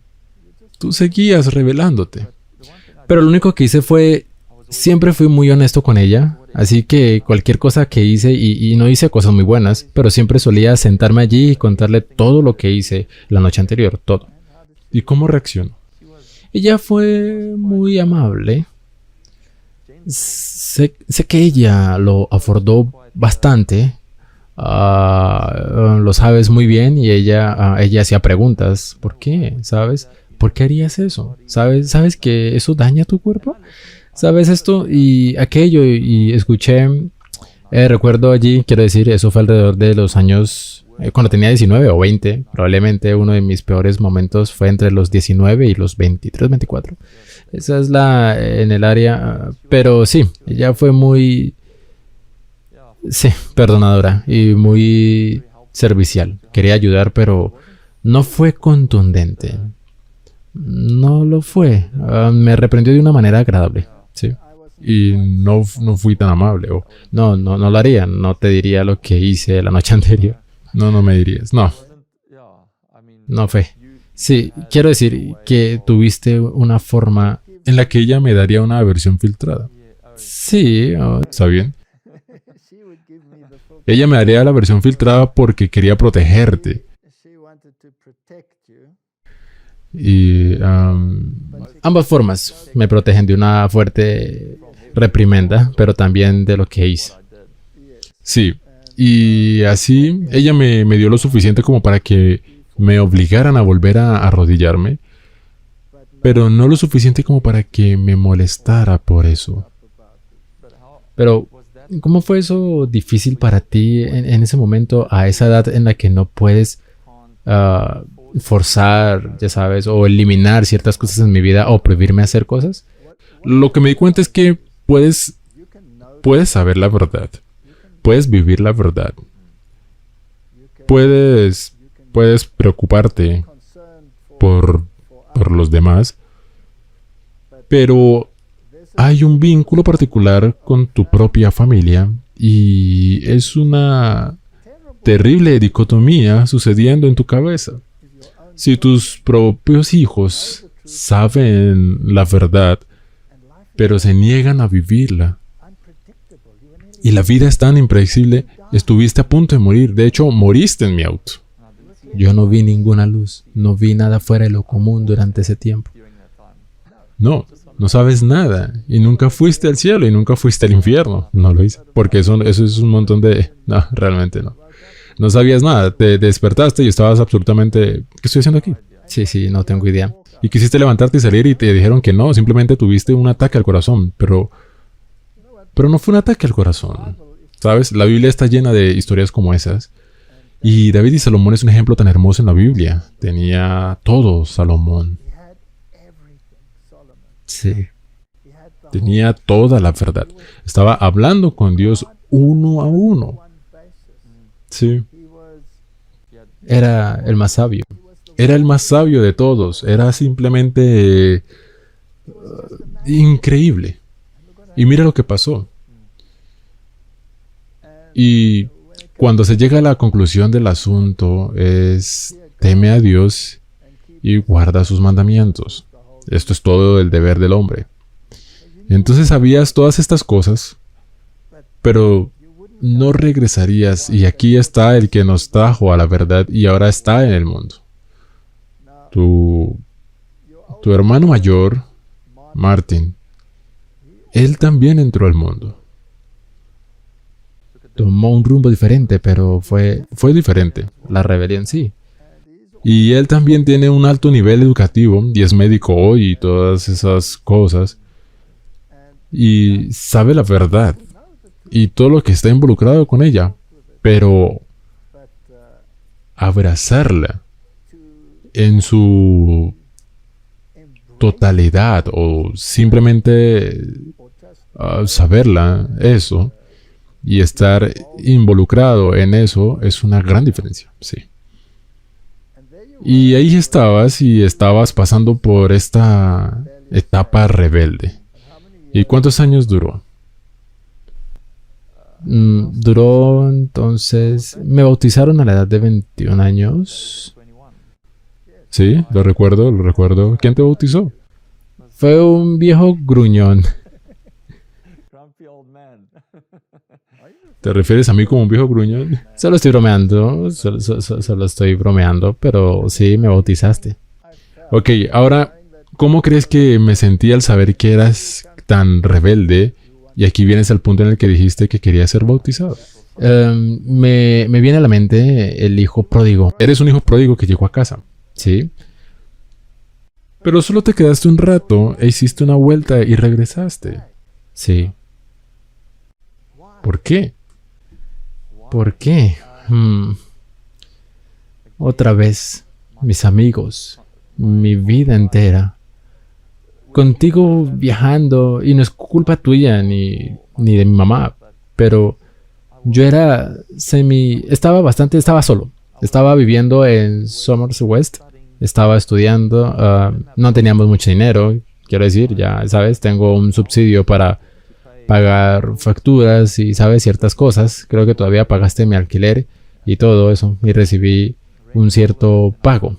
tú seguías revelándote. Pero lo único que hice fue, siempre fui muy honesto con ella, así que cualquier cosa que hice, y no hice cosas muy buenas, pero siempre solía sentarme allí y contarle todo lo que hice la noche anterior, todo. ¿Y cómo reaccionó? Ella fue muy amable. Sé que ella lo abordó bastante. Lo sabes muy bien y ella hacía preguntas. ¿Por qué? ¿Sabes? ¿Por qué harías eso? ¿Sabes que eso daña tu cuerpo? ¿Sabes esto y aquello? Y escuché, recuerdo allí, quiero decir, eso fue alrededor de los años, cuando tenía 19 o 20, probablemente uno de mis peores momentos fue entre los 19 y los 23, 24. Esa es en el área, pero sí, ella fue muy, sí, perdonadora y muy servicial. Quería ayudar, pero no fue contundente. No lo fue. Me reprendió de una manera agradable, sí. Y no fui tan amable. No lo haría. No te diría lo que hice la noche anterior. No me dirías. No fue. Sí, quiero decir que tuviste una forma en la que ella me daría una versión filtrada. Sí. ¿Está bien? Ella me daría la versión filtrada porque quería protegerte. Y ambas formas me protegen de una fuerte reprimenda, pero también de lo que hice. Sí, y así ella me dio lo suficiente como para que me obligaran a volver a arrodillarme, pero no lo suficiente como para que me molestara por eso. Pero, ¿cómo fue eso difícil para ti en ese momento, a esa edad en la que no puedes forzar, ya sabes, o eliminar ciertas cosas en mi vida o prohibirme hacer cosas? Lo que me di cuenta es que puedes saber la verdad. Puedes vivir la verdad. Puedes preocuparte por los demás. Pero hay un vínculo particular con tu propia familia y es una terrible dicotomía sucediendo en tu cabeza. Si tus propios hijos saben la verdad, pero se niegan a vivirla, y la vida es tan impredecible, estuviste a punto de morir. De hecho, moriste en mi auto. Yo no vi ninguna luz, no vi nada fuera de lo común durante ese tiempo. No sabes nada, y nunca fuiste al cielo, y nunca fuiste al infierno. No lo hice, porque eso es un montón de... No, realmente no. No sabías nada, te despertaste y estabas absolutamente... ¿Qué estoy haciendo aquí? Sí, no tengo idea. Y quisiste levantarte y salir y te dijeron que no, simplemente tuviste un ataque al corazón, pero no fue un ataque al corazón. ¿Sabes? La Biblia está llena de historias como esas. Y David y Salomón es un ejemplo tan hermoso en la Biblia. Tenía todo Salomón. Sí. Tenía toda la verdad. Estaba hablando con Dios uno a uno. Sí. Era el más sabio. Era el más sabio de todos. Era simplemente increíble. Y mira lo que pasó. Y cuando se llega a la conclusión del asunto es: teme a Dios y guarda sus mandamientos. Esto es todo el deber del hombre. Entonces sabías todas estas cosas, pero no regresarías y aquí está el que nos trajo a la verdad y ahora está en el mundo. Tu, tu hermano mayor, Martin, él también entró al mundo. Tomó un rumbo diferente, pero Fue diferente. la rebelión sí. Y él también tiene un alto nivel educativo y es médico hoy y todas esas cosas. Y sabe la verdad y todo lo que está involucrado con ella. Pero abrazarla en su totalidad o simplemente saberla, eso, y estar involucrado en eso es una gran diferencia, sí. Y ahí estabas y estabas pasando por esta etapa rebelde. ¿Y cuántos años duró? Duró entonces... Me bautizaron a la edad de 21 años. Sí, lo recuerdo. ¿Quién te bautizó? Fue un viejo gruñón. ¿Te refieres a mí como un viejo gruñón? Solo estoy bromeando, solo estoy bromeando, pero sí me bautizaste. Ok, ahora, ¿cómo crees que me sentí al saber que eras tan rebelde? Y aquí vienes al punto en el que dijiste que querías ser bautizado. Me viene a la mente el hijo pródigo. Eres un hijo pródigo que llegó a casa. Sí, Pero solo te quedaste un rato e hiciste una vuelta y regresaste. sí. ¿Por qué? ¿Por qué? Otra vez, mis amigos, mi vida entera. Contigo viajando, y no es culpa tuya ni de mi mamá, pero yo estaba solo. Estaba viviendo en Somers West, estaba estudiando, no teníamos mucho dinero, quiero decir, ya sabes, tengo un subsidio para pagar facturas y sabes ciertas cosas. Creo que todavía pagaste mi alquiler y todo eso, y recibí un cierto pago.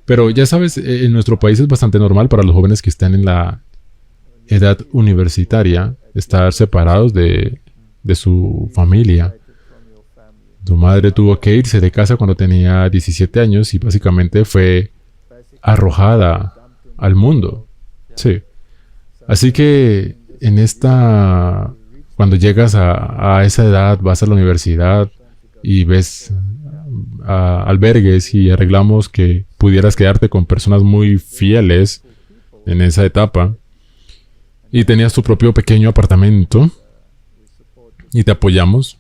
Pero ya sabes, en nuestro país es bastante normal para los jóvenes que están en la edad universitaria estar separados de su familia. Tu madre tuvo que irse de casa cuando tenía 17 años y básicamente fue arrojada al mundo. Sí. Así que cuando llegas a esa edad, vas a la universidad y ves albergues y arreglamos que pudieras quedarte con personas muy fieles en esa etapa y tenías tu propio pequeño apartamento y te apoyamos,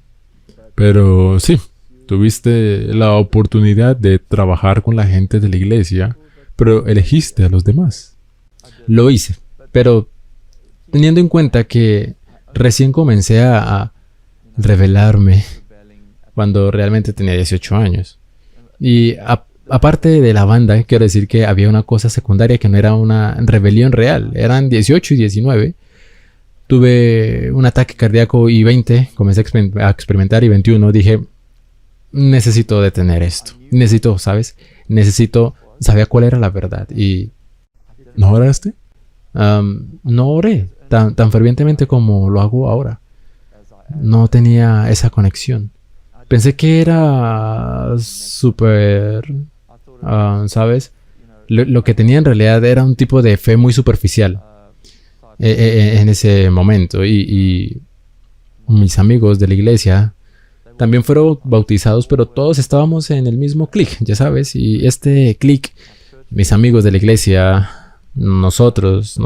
pero sí, tuviste la oportunidad de trabajar con la gente de la iglesia, pero elegiste a los demás. Lo hice, pero teniendo en cuenta que recién comencé a rebelarme cuando realmente tenía 18 años. Y aparte de la banda, quiero decir que había una cosa secundaria que no era una rebelión real. Eran 18 y 19. Tuve un ataque cardíaco y 20. Comencé a experimentar y 21. Dije, necesito detener esto. ¿Sabes? Sabía cuál era la verdad. Y ¿no oraste? no oré tan fervientemente como lo hago ahora. No tenía esa conexión. Pensé que era súper, ¿sabes? Lo que tenía en realidad era un tipo de fe muy superficial en ese momento. Y mis amigos de la iglesia también fueron bautizados, pero todos estábamos en el mismo clic, ya sabes. Y este clic, mis amigos de la iglesia, nosotros,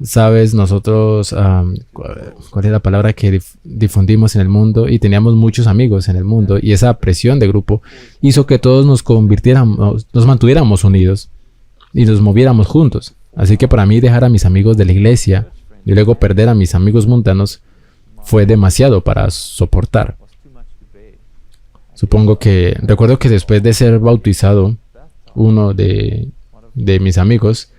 ¿sabes? Nosotros, ¿cuál es la palabra que difundimos en el mundo? Y teníamos muchos amigos en el mundo. Y esa presión de grupo hizo que todos nos mantuviéramos unidos y nos moviéramos juntos. Así que para mí dejar a mis amigos de la iglesia y luego perder a mis amigos mundanos fue demasiado para soportar. Recuerdo que después de ser bautizado, uno de mis amigos,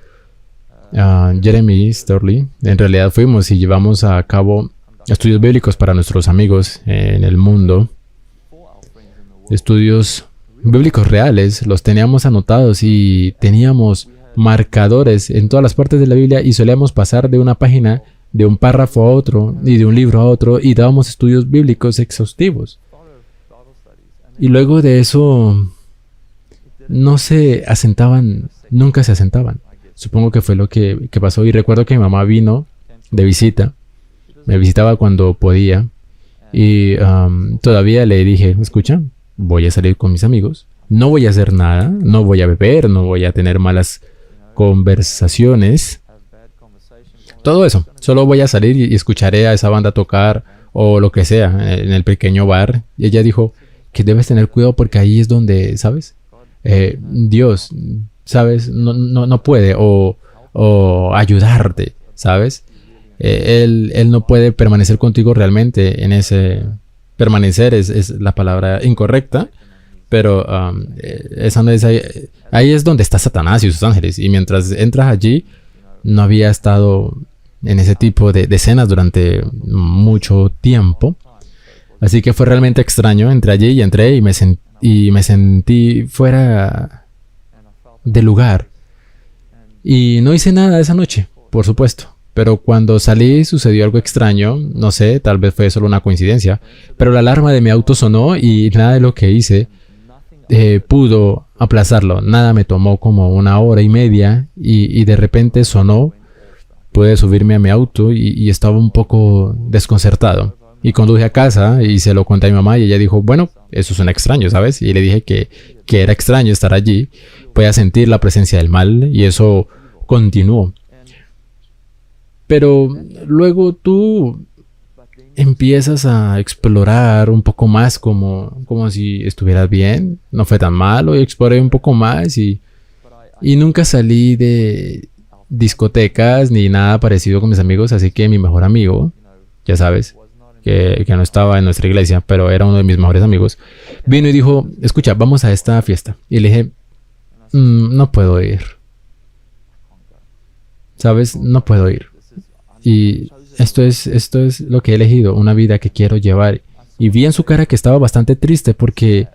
Jeremy Sterling, en realidad fuimos y llevamos a cabo estudios bíblicos para nuestros amigos en el mundo. Estudios bíblicos reales, los teníamos anotados y teníamos marcadores en todas las partes de la Biblia y solíamos pasar de una página de un párrafo a otro y de un libro a otro y dábamos estudios bíblicos exhaustivos. Y luego de eso no se asentaban, nunca se asentaban. Supongo que fue lo que pasó. Y recuerdo que mi mamá vino de visita, me visitaba cuando podía y todavía le dije, escucha, voy a salir con mis amigos, no voy a hacer nada, no voy a beber, no voy a tener malas conversaciones, todo eso, solo voy a salir y escucharé a esa banda tocar o lo que sea en el pequeño bar. Y ella dijo que debes tener cuidado porque ahí es donde, ¿sabes? Dios, ¿sabes? No puede o ayudarte, ¿sabes? Él no puede permanecer contigo realmente en ese... Permanecer es la palabra incorrecta, pero ahí es donde está Satanás y sus ángeles. Y mientras entras allí, no había estado en ese tipo de escenas durante mucho tiempo. Así que fue realmente extraño. Entré allí y entré y me sentí fuera de lugar. Y no hice nada esa noche, por supuesto. Pero cuando salí sucedió algo extraño, no sé, tal vez fue solo una coincidencia, pero la alarma de mi auto sonó y nada de lo que hice pudo aplazarlo. Nada me tomó como 1 hora y media y de repente sonó, pude subirme a mi auto y estaba un poco desconcertado. Y conduje a casa y se lo conté a mi mamá y ella dijo, bueno, eso suena extraño, ¿sabes? Y le dije que era extraño estar allí, podía sentir la presencia del mal y eso continuó. Pero luego tú empiezas a explorar un poco más como si estuvieras bien. No fue tan malo y exploré un poco más y nunca salí de discotecas ni nada parecido con mis amigos. Así que mi mejor amigo, ya sabes, que no estaba en nuestra iglesia, pero era uno de mis mejores amigos, vino y dijo, escucha, vamos a esta fiesta. Y le dije, no puedo ir. ¿Sabes? No puedo ir. Y esto es lo que he elegido, una vida que quiero llevar. Y vi en su cara que estaba bastante triste porque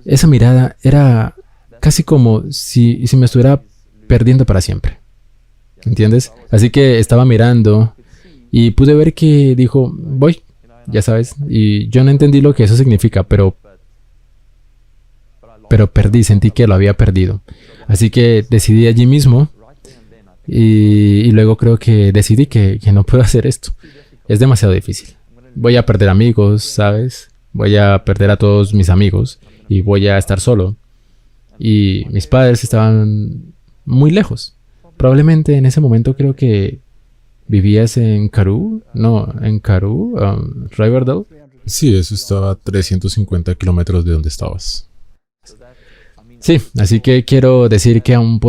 esa mirada era casi como si me estuviera perdiendo para siempre. ¿Entiendes? Así que estaba mirando y pude ver que dijo, voy, ya sabes. Y yo no entendí lo que eso significa, pero perdí, sentí que lo había perdido. Así que decidí allí mismo. Y luego creo que decidí que no puedo hacer esto. Es demasiado difícil. Voy a perder amigos, ¿sabes? Voy a perder a todos mis amigos y voy a estar solo. Y mis padres estaban muy lejos. Probablemente en ese momento creo que vivías en Karoo. No, en Karoo, Riverdale. Sí, eso estaba a 350 kilómetros de donde estabas. Sí, así que quiero decir que aún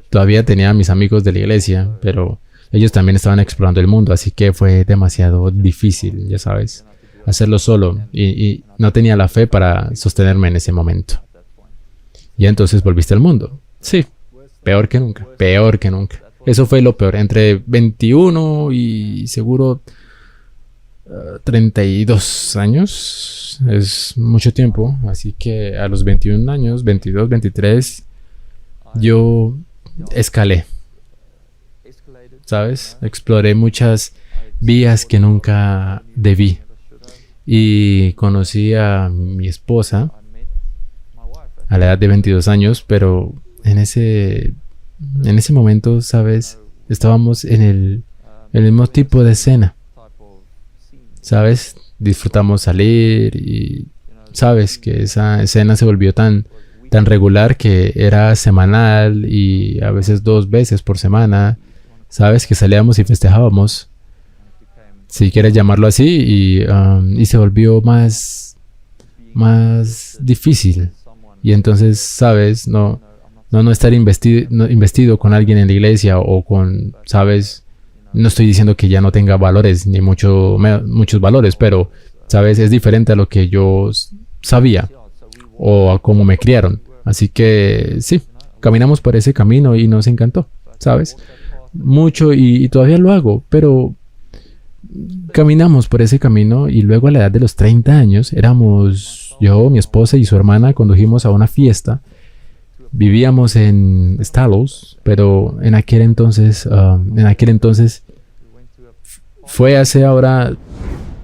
todavía tenía a mis amigos de la iglesia, pero ellos también estaban explorando el mundo, así que fue demasiado difícil, ya sabes, hacerlo solo y no tenía la fe para sostenerme en ese momento. Y entonces volviste al mundo. Sí, peor que nunca, peor que nunca. Eso fue lo peor, entre 21 y seguro 32 años, es mucho tiempo, así que a los 21 años, 22, 23, yo escalé, ¿sabes? Exploré muchas vías que nunca debí y conocí a mi esposa a la edad de 22 años, pero en ese momento, ¿sabes? Estábamos en el mismo tipo de escena, ¿sabes? Disfrutamos salir y sabes que esa escena se volvió tan regular que era semanal y a veces 2 veces por semana, sabes que salíamos y festejábamos, si quieres llamarlo así, y se volvió más difícil. Y entonces, sabes, no estar investido con alguien en la iglesia o con, sabes, no estoy diciendo que ya no tenga valores, ni muchos valores, pero, ¿sabes? Es diferente a lo que yo sabía o a cómo me criaron. Así que, sí, caminamos por ese camino y nos encantó, ¿sabes? Mucho y todavía lo hago, pero caminamos por ese camino y luego a la edad de los 30 años, éramos yo, mi esposa y su hermana, condujimos a una fiesta. Vivíamos en Stalos, pero en aquel entonces Fue hace ahora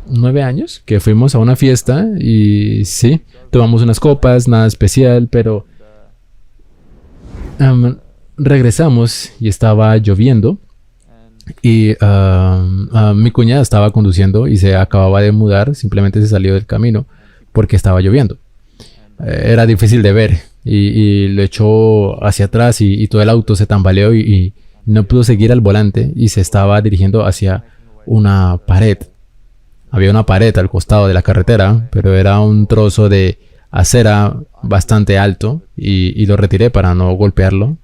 9 años que fuimos a una fiesta y sí, tomamos unas copas, nada especial, pero regresamos y estaba lloviendo y mi cuñada estaba conduciendo y se acababa de mudar, simplemente se salió del camino porque estaba lloviendo. Era difícil de ver y lo echó hacia atrás y todo el auto se tambaleó y no pudo seguir al volante y se estaba dirigiendo hacia una pared. Había una pared al costado de la carretera, pero era un trozo de acera bastante alto y lo retiré para no golpearlo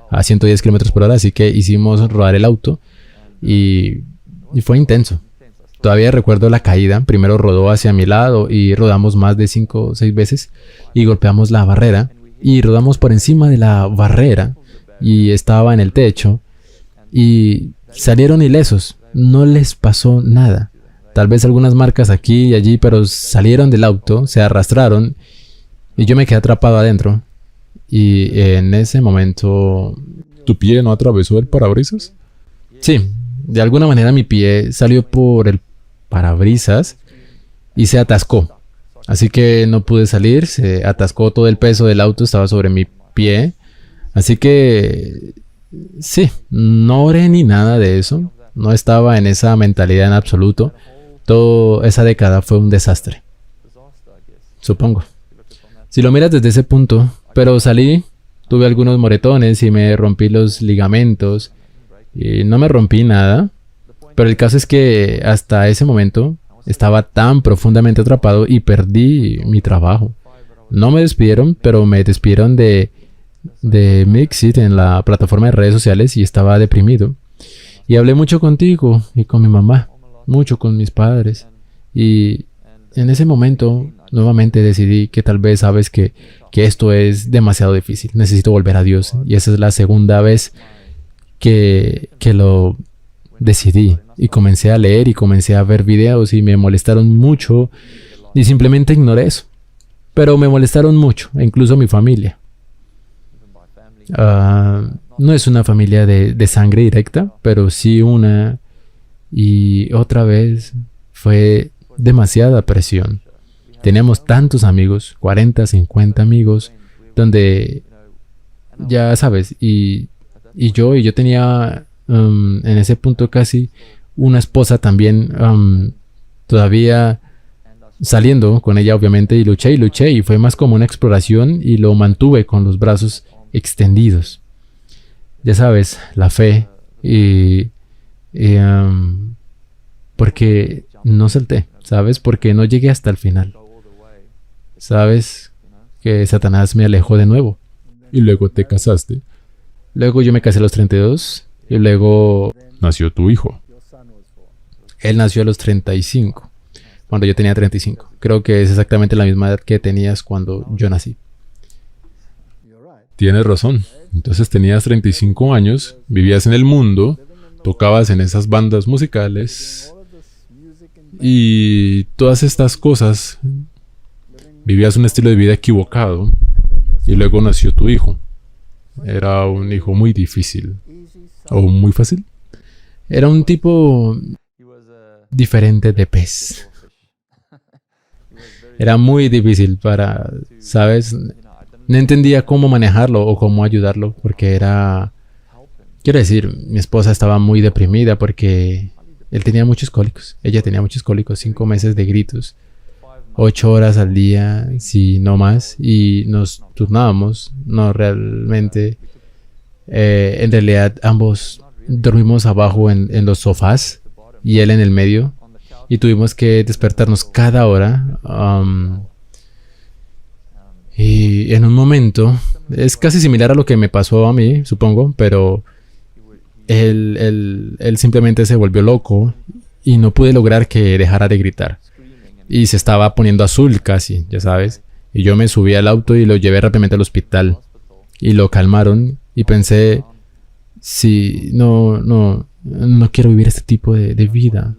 a 110 kilómetros por hora, así que hicimos rodar el auto y fue intenso. Todavía recuerdo la caída. Primero rodó hacia mi lado y rodamos más de 5 o 6 veces y golpeamos la barrera y rodamos por encima de la barrera y estaba en el techo y salieron ilesos. No les pasó nada. Tal vez algunas marcas aquí y allí, pero salieron del auto, se arrastraron y yo me quedé atrapado adentro. Y en ese momento... ¿Tu pie no atravesó el parabrisas? Sí, de alguna manera mi pie salió por el parabrisas y se atascó. Así que no pude salir, se atascó, todo el peso del auto estaba sobre mi pie. Así que sí, no oré ni nada de eso. No estaba en esa mentalidad en absoluto. Toda esa década fue un desastre, supongo. Si lo miras desde ese punto, pero salí, tuve algunos moretones y me rompí los ligamentos. Y no me rompí nada, pero el caso es que hasta ese momento estaba tan profundamente atrapado y perdí mi trabajo. No me despidieron, pero me despidieron de Mixit en la plataforma de redes sociales y estaba deprimido. Y hablé mucho contigo y con mi mamá, mucho con mis padres. Y en ese momento nuevamente decidí que tal vez sabes que esto es demasiado difícil. Necesito volver a Dios. Y esa es la segunda vez que lo decidí. Y comencé a leer y comencé a ver videos y me molestaron mucho. Y simplemente ignoré eso. Pero me molestaron mucho, e incluso mi familia. No es una familia de sangre directa, pero sí una. Y otra vez fue demasiada presión. Teníamos tantos amigos, 40, 50 amigos, donde ya sabes, y yo tenía en ese punto casi una esposa también, todavía saliendo con ella obviamente, y luché y fue más como una exploración y lo mantuve con los brazos extendidos. Ya sabes, la fe porque no salté, ¿sabes? Porque no llegué hasta el final. ¿Sabes? Que Satanás me alejó de nuevo. Y luego te casaste. Luego yo me casé a los 32 y luego Nació tu hijo. él nació a los 35, cuando yo tenía 35. Creo que es exactamente la misma edad que tenías cuando yo nací. Tienes razón. Entonces tenías 35 años, vivías en el mundo, tocabas en esas bandas musicales y todas estas cosas. Vivías un estilo de vida equivocado y luego nació tu hijo. Era un hijo muy difícil. ¿O muy fácil? Era un tipo diferente de pez. Era muy difícil para, ¿sabes? No entendía cómo manejarlo o cómo ayudarlo porque era... Quiero decir, mi esposa estaba muy deprimida porque él tenía muchos cólicos. Ella tenía muchos cólicos, 5 meses de gritos. 8 horas al día, si no más, y nos turnábamos. No, realmente, en realidad ambos dormimos abajo en los sofás y él en el medio, y tuvimos que despertarnos cada hora. Y en un momento, es casi similar a lo que me pasó a mí, supongo, pero él simplemente se volvió loco y no pude lograr que dejara de gritar. Y se estaba poniendo azul casi, ya sabes. Y yo me subí al auto y lo llevé rápidamente al hospital. Y lo calmaron y pensé, sí, no quiero vivir este tipo de vida.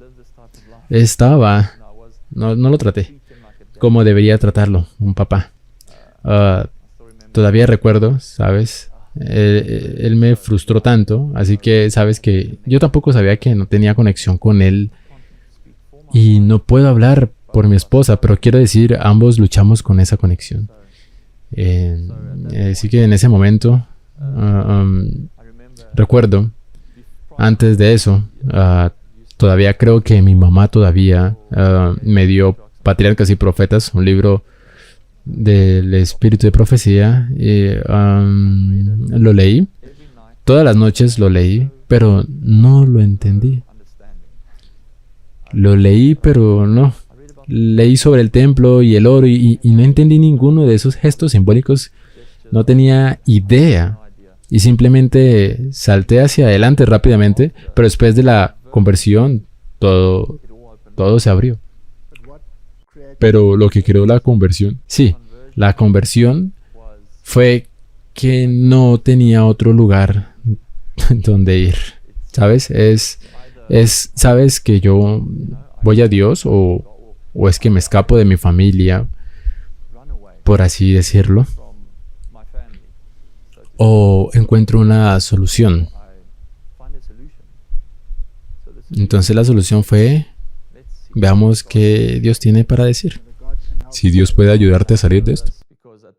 No lo traté como debería tratarlo un papá. Todavía recuerdo, ¿sabes? Él me frustró tanto, así que sabes que yo tampoco sabía que no tenía conexión con él y no puedo hablar por mi esposa, pero quiero decir, ambos luchamos con esa conexión. Así que en ese momento, recuerdo, antes de eso, todavía creo que mi mamá todavía me dio Patriarcas y Profetas, un libro del espíritu de profecía. Lo leí, todas las noches lo leí, pero no lo entendí. Lo leí, pero no. Leí sobre el templo y el oro y no entendí ninguno de esos gestos simbólicos. No tenía idea. Y simplemente salté hacia adelante rápidamente, pero después de la conversión, todo se abrió. Pero lo que creó la conversión, Sí, la conversión fue que no tenía otro lugar donde ir. ¿Sabes? ¿Sabes que yo voy a Dios o es que me escapo de mi familia, por así decirlo? O encuentro una solución. Entonces la solución fue, veamos qué Dios tiene para decir. si Dios puede ayudarte a salir de esto.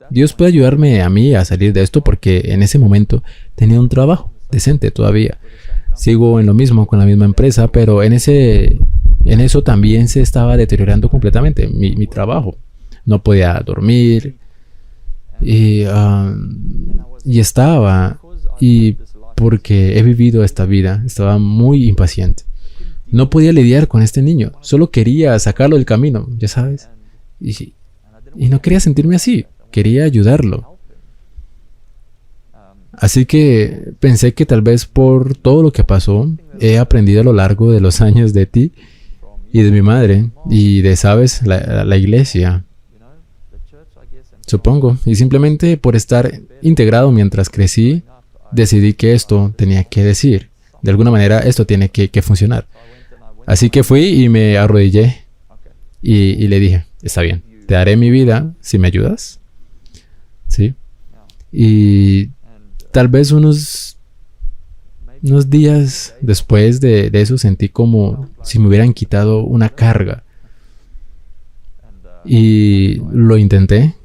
Dios puede ayudarme a mí a salir de esto porque en ese momento tenía un trabajo decente todavía. Sigo en lo mismo con la misma empresa, pero en eso también se estaba deteriorando completamente mi trabajo. No podía dormir y porque he vivido esta vida, estaba muy impaciente. No podía lidiar con este niño, solo quería sacarlo del camino, ya sabes. Y no quería sentirme así, quería ayudarlo. Así que pensé que tal vez por todo lo que pasó, he aprendido a lo largo de los años de ti y de mi madre y de, sabes, la iglesia. Supongo. Y simplemente por estar integrado mientras crecí, decidí que esto tenía que decir. De alguna manera esto tiene que funcionar. Así que fui y me arrodillé y le dije, está bien, te daré mi vida si me ayudas. ¿Sí? Y tal vez unos días después de eso sentí como si me hubieran quitado una carga. Y lo intenté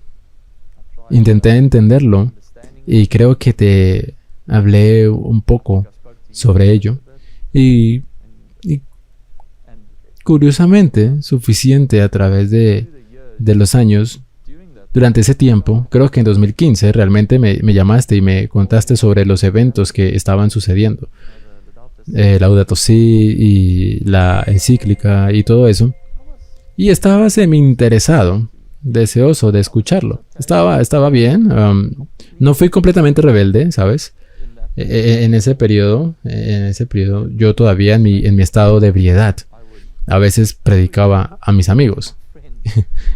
entenderlo y creo que te hablé un poco sobre ello. Y curiosamente, suficiente a través de los años. Durante ese tiempo, creo que en 2015, realmente me llamaste y me contaste sobre los eventos que estaban sucediendo. Laudato Si y la encíclica y todo eso. Y estaba semi-interesado, deseoso de escucharlo. Estaba bien. No fui completamente rebelde, ¿sabes? En ese periodo, yo todavía en mi estado de ebriedad, a veces predicaba a mis amigos.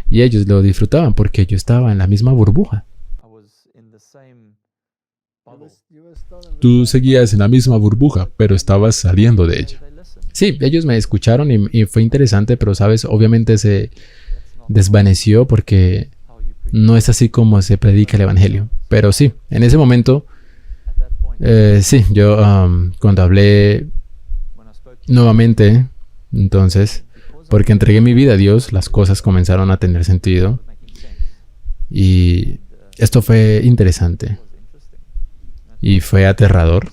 Y ellos lo disfrutaban porque yo estaba en la misma burbuja. Tú seguías en la misma burbuja, pero estabas saliendo de ella. Sí, ellos me escucharon y fue interesante, pero sabes, obviamente se desvaneció porque no es así como se predica el evangelio. Pero sí, en ese momento, sí, yo cuando hablé nuevamente, entonces, porque entregué mi vida a Dios, las cosas comenzaron a tener sentido. Y esto fue interesante. Y fue aterrador,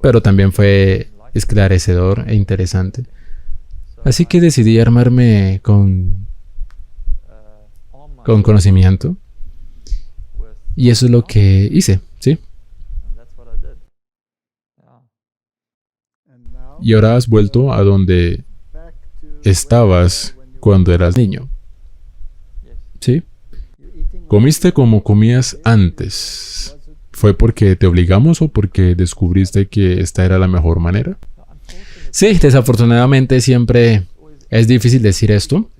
pero también fue esclarecedor e interesante. Así que decidí armarme con conocimiento. Y eso es lo que hice, ¿sí? Y ahora has vuelto a donde estabas cuando eras niño. ¿Sí? ¿Comiste como comías antes? ¿Fue porque te obligamos o porque descubriste que esta era la mejor manera? Sí, desafortunadamente siempre es difícil decir esto,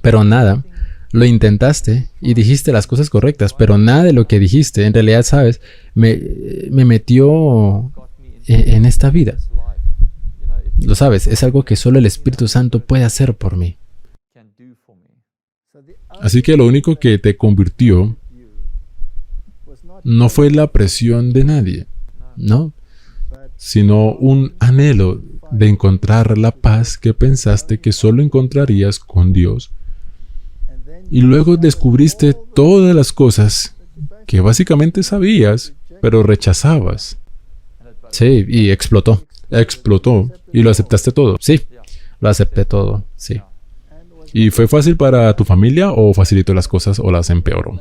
pero nada, lo intentaste y dijiste las cosas correctas, pero nada de lo que dijiste, en realidad, sabes, me metió en esta vida. Lo sabes, es algo que solo el Espíritu Santo puede hacer por mí. Así que lo único que te convirtió no fue la presión de nadie, ¿no? sino un anhelo de encontrar la paz que pensaste que solo encontrarías con Dios. Y luego descubriste todas las cosas que básicamente sabías, pero rechazabas. Sí, y explotó. Explotó y lo aceptaste todo. Sí, lo acepté todo, sí. ¿Y fue fácil para tu familia o facilitó las cosas o las empeoró?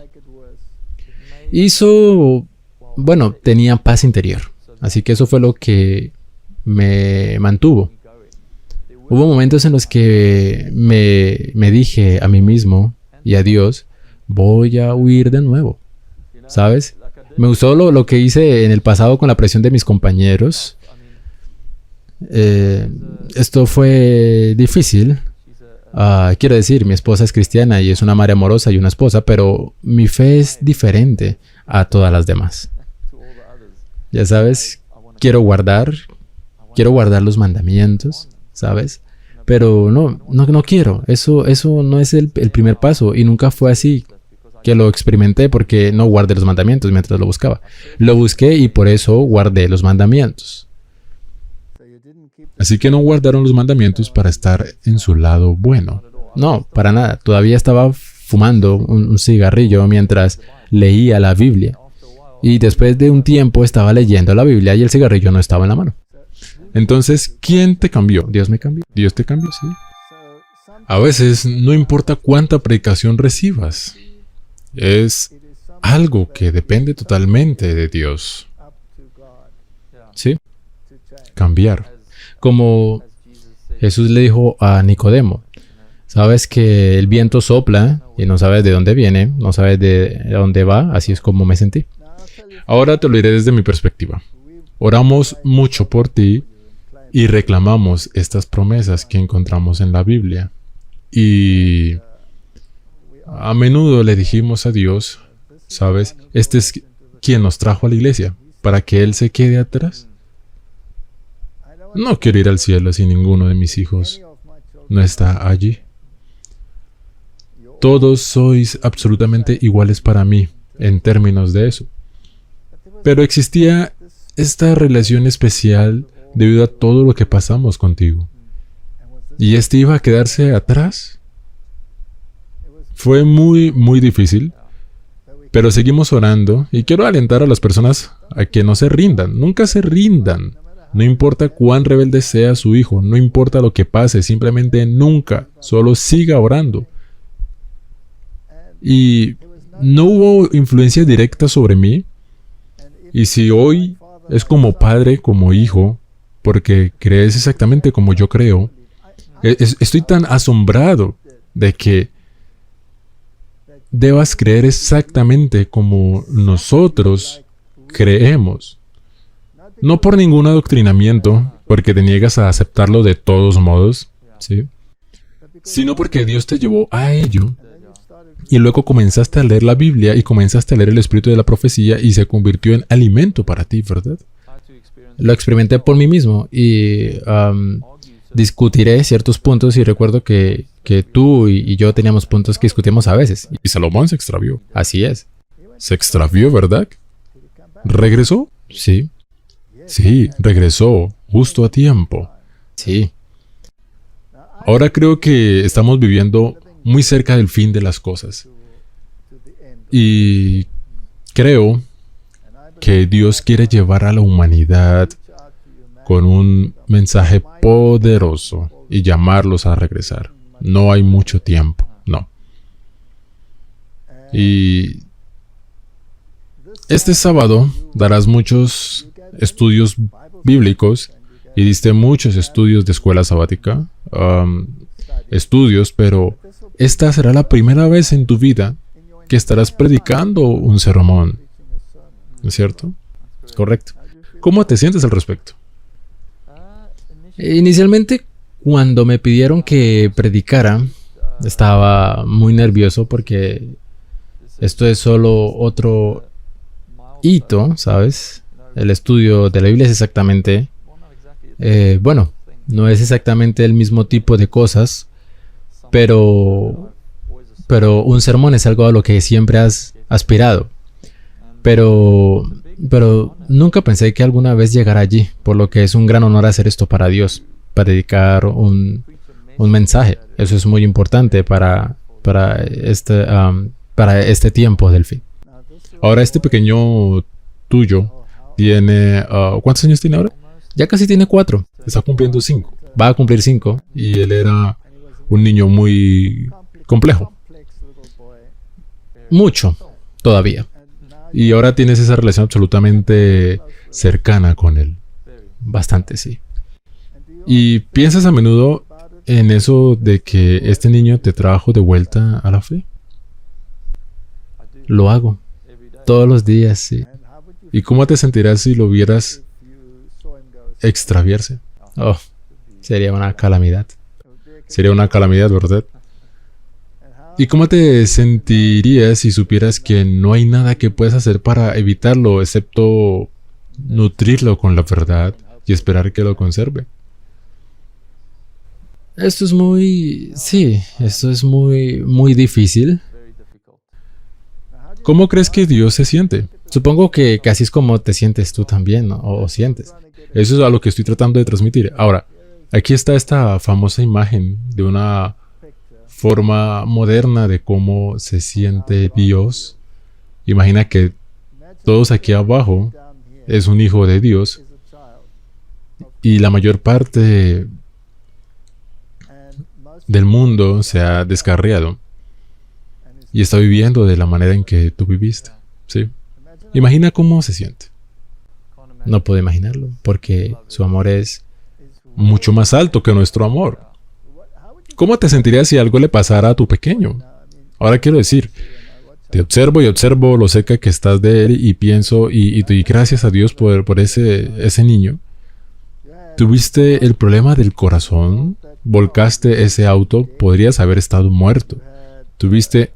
Bueno, tenía paz interior. Así que eso fue lo que me mantuvo. Hubo momentos en los que me dije a mí mismo y a Dios, voy a huir de nuevo, ¿sabes? Me gustó lo que hice en el pasado con la presión de mis compañeros. Esto fue difícil. Quiero decir, mi esposa es cristiana y es una madre amorosa y una esposa, pero mi fe es diferente a todas las demás. Ya sabes, quiero guardar los mandamientos, ¿sabes? Pero no quiero. Eso no es el primer paso y nunca fue así que lo experimenté porque no guardé los mandamientos mientras lo buscaba. Lo busqué y por eso guardé los mandamientos. Así que no guardaron los mandamientos para estar en su lado bueno. No, para nada. Todavía estaba fumando un cigarrillo mientras leía la Biblia. Y después de un tiempo estaba leyendo la Biblia y el cigarrillo no estaba en la mano. Entonces, ¿quién te cambió? Dios me cambió. Dios te cambió, sí. A veces no importa cuánta predicación recibas. Es algo que depende totalmente de Dios. Sí. Cambiar. Como Jesús le dijo a Nicodemo, sabes que el viento sopla y no sabes de dónde viene, no sabes de dónde va, así es como me sentí. Ahora te lo diré desde mi perspectiva. Oramos mucho por ti y reclamamos estas promesas que encontramos en la Biblia. Y a menudo le dijimos a Dios, ¿sabes? Este es quien nos trajo a la iglesia, para que Él se quede atrás. No quiero ir al cielo si ninguno de mis hijos no está allí. Todos sois absolutamente iguales para mí en términos de eso. Pero existía esta relación especial debido a todo lo que pasamos contigo. ¿Y este iba a quedarse atrás? Fue muy difícil, pero seguimos orando y quiero alentar a las personas a que no se rindan, nunca se rindan. No importa cuán rebelde sea su hijo, no importa lo que pase, simplemente nunca, solo siga orando. Y no hubo influencia directa sobre mí. Y si hoy es como padre, como hijo, porque crees exactamente como yo creo, estoy tan asombrado de que debas creer exactamente como nosotros creemos. No por ningún adoctrinamiento, porque te niegas a aceptarlo de todos modos, ¿sí? Sino porque Dios te llevó a ello. Y luego comenzaste a leer la Biblia y comenzaste a leer el espíritu de la profecía y se convirtió en alimento para ti, ¿verdad? Lo experimenté por mí mismo y discutiré ciertos puntos y recuerdo que tú y yo teníamos puntos que discutíamos a veces. Y Salomón se extravió. Así es. Se extravió, ¿verdad? ¿Regresó? Sí. Sí, regresó, justo a tiempo. Sí. Ahora creo que estamos viviendo muy cerca del fin de las cosas. Y creo que Dios quiere llevar a la humanidad con un mensaje poderoso y llamarlos a regresar. No hay mucho tiempo, no. Y este sábado darás muchos estudios bíblicos y diste muchos estudios de escuela sabática, pero esta será la primera vez en tu vida que estarás predicando un sermón, ¿no es cierto? Es correcto. ¿Cómo te sientes al respecto? Inicialmente, cuando me pidieron que predicara, estaba muy nervioso porque esto es solo otro hito, ¿sabes? El estudio de la Biblia es exactamente, no es exactamente el mismo tipo de cosas, pero un sermón es algo a lo que siempre has aspirado. Pero, pero nunca pensé que alguna vez llegara allí, por lo que es un gran honor hacer esto para Dios, para dedicar un mensaje. Eso es muy importante para este tiempo del fin. Ahora, este pequeño tuyo tiene... ¿cuántos años tiene ahora? Ya casi tiene 4. Está cumpliendo 5. Va a cumplir 5. Y él era un niño muy complejo. Mucho, todavía. Y ahora tienes esa relación absolutamente cercana con él. Bastante, sí. ¿Y piensas a menudo en eso de que este niño te trajo de vuelta a la fe? Lo hago. Todos los días, sí. ¿Y cómo te sentirás si lo vieras extraviarse? Oh, sería una calamidad. Sería una calamidad, ¿verdad? ¿Y cómo te sentirías si supieras que no hay nada que puedas hacer para evitarlo, excepto nutrirlo con la verdad y esperar que lo conserve? Esto es muy difícil. ¿Cómo crees que Dios se siente? Supongo que así es como te sientes tú también, ¿no? O sientes. Eso es a lo que estoy tratando de transmitir. Ahora, aquí está esta famosa imagen de una forma moderna de cómo se siente Dios. Imagina que todos aquí abajo es un hijo de Dios y la mayor parte del mundo se ha descarriado y está viviendo de la manera en que tú viviste. ¿Sí? Imagina cómo se siente. No puedo imaginarlo, porque su amor es... Mucho más alto que nuestro amor. ¿Cómo te sentirías si algo le pasara a tu pequeño? Ahora quiero decir, te observo y observo lo cerca que estás de él y pienso y doy gracias a Dios por ese niño. Tuviste el problema del corazón, volcaste ese auto, podrías haber estado muerto. Tuviste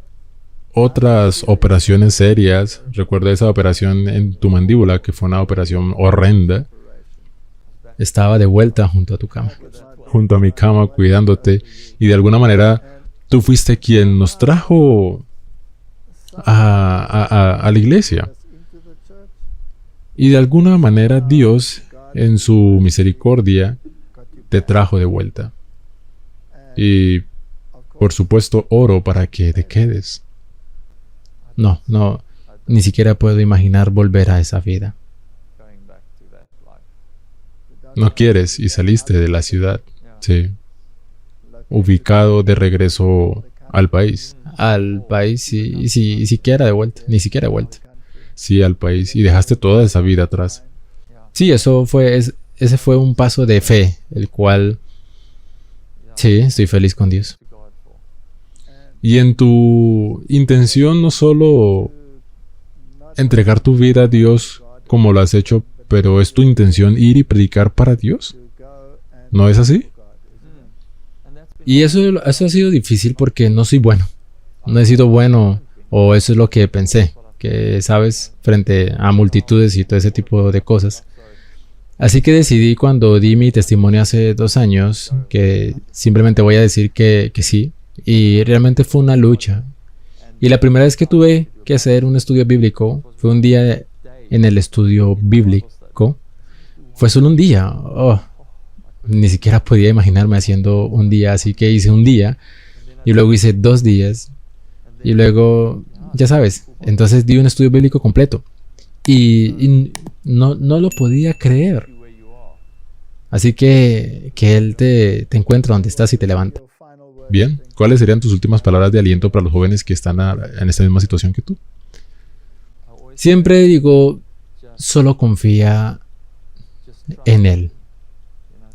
otras operaciones serias. Recuerda esa operación en tu mandíbula, que fue una operación horrenda. Estaba de vuelta junto a tu cama. Junto a mi cama, cuidándote. Y de alguna manera, tú fuiste quien nos trajo a la iglesia. Y de alguna manera, Dios, en su misericordia, te trajo de vuelta. Y, por supuesto, oro para que te quedes. No, ni siquiera puedo imaginar volver a esa vida. No quieres y saliste de la ciudad, sí. Ubicado de regreso al país. Al país, sí, siquiera de vuelta, ni siquiera de vuelta. Sí, al país. Y dejaste toda esa vida atrás. Sí, ese fue un paso de fe, el cual, sí, estoy feliz con Dios. Y en tu intención no solo entregar tu vida a Dios como lo has hecho, pero es tu intención ir y predicar para Dios. ¿No es así? Y eso ha sido difícil porque no soy bueno. No he sido bueno, o eso es lo que pensé, que sabes, frente a multitudes y todo ese tipo de cosas. Así que decidí cuando di mi testimonio hace 2 años que simplemente voy a decir que sí. Y realmente fue una lucha. Y la primera vez que tuve que hacer un estudio bíblico fue un día en el estudio bíblico. Fue solo un día. Oh, ni siquiera podía imaginarme haciendo un día, así que hice un día. Y luego hice 2 días. Y luego, ya sabes, entonces di un estudio bíblico completo. Y no lo podía creer. Así que Él te encuentra donde estás y te levanta. Bien, ¿cuáles serían tus últimas palabras de aliento para los jóvenes que están en esta misma situación que tú? Siempre digo, solo confía en Él.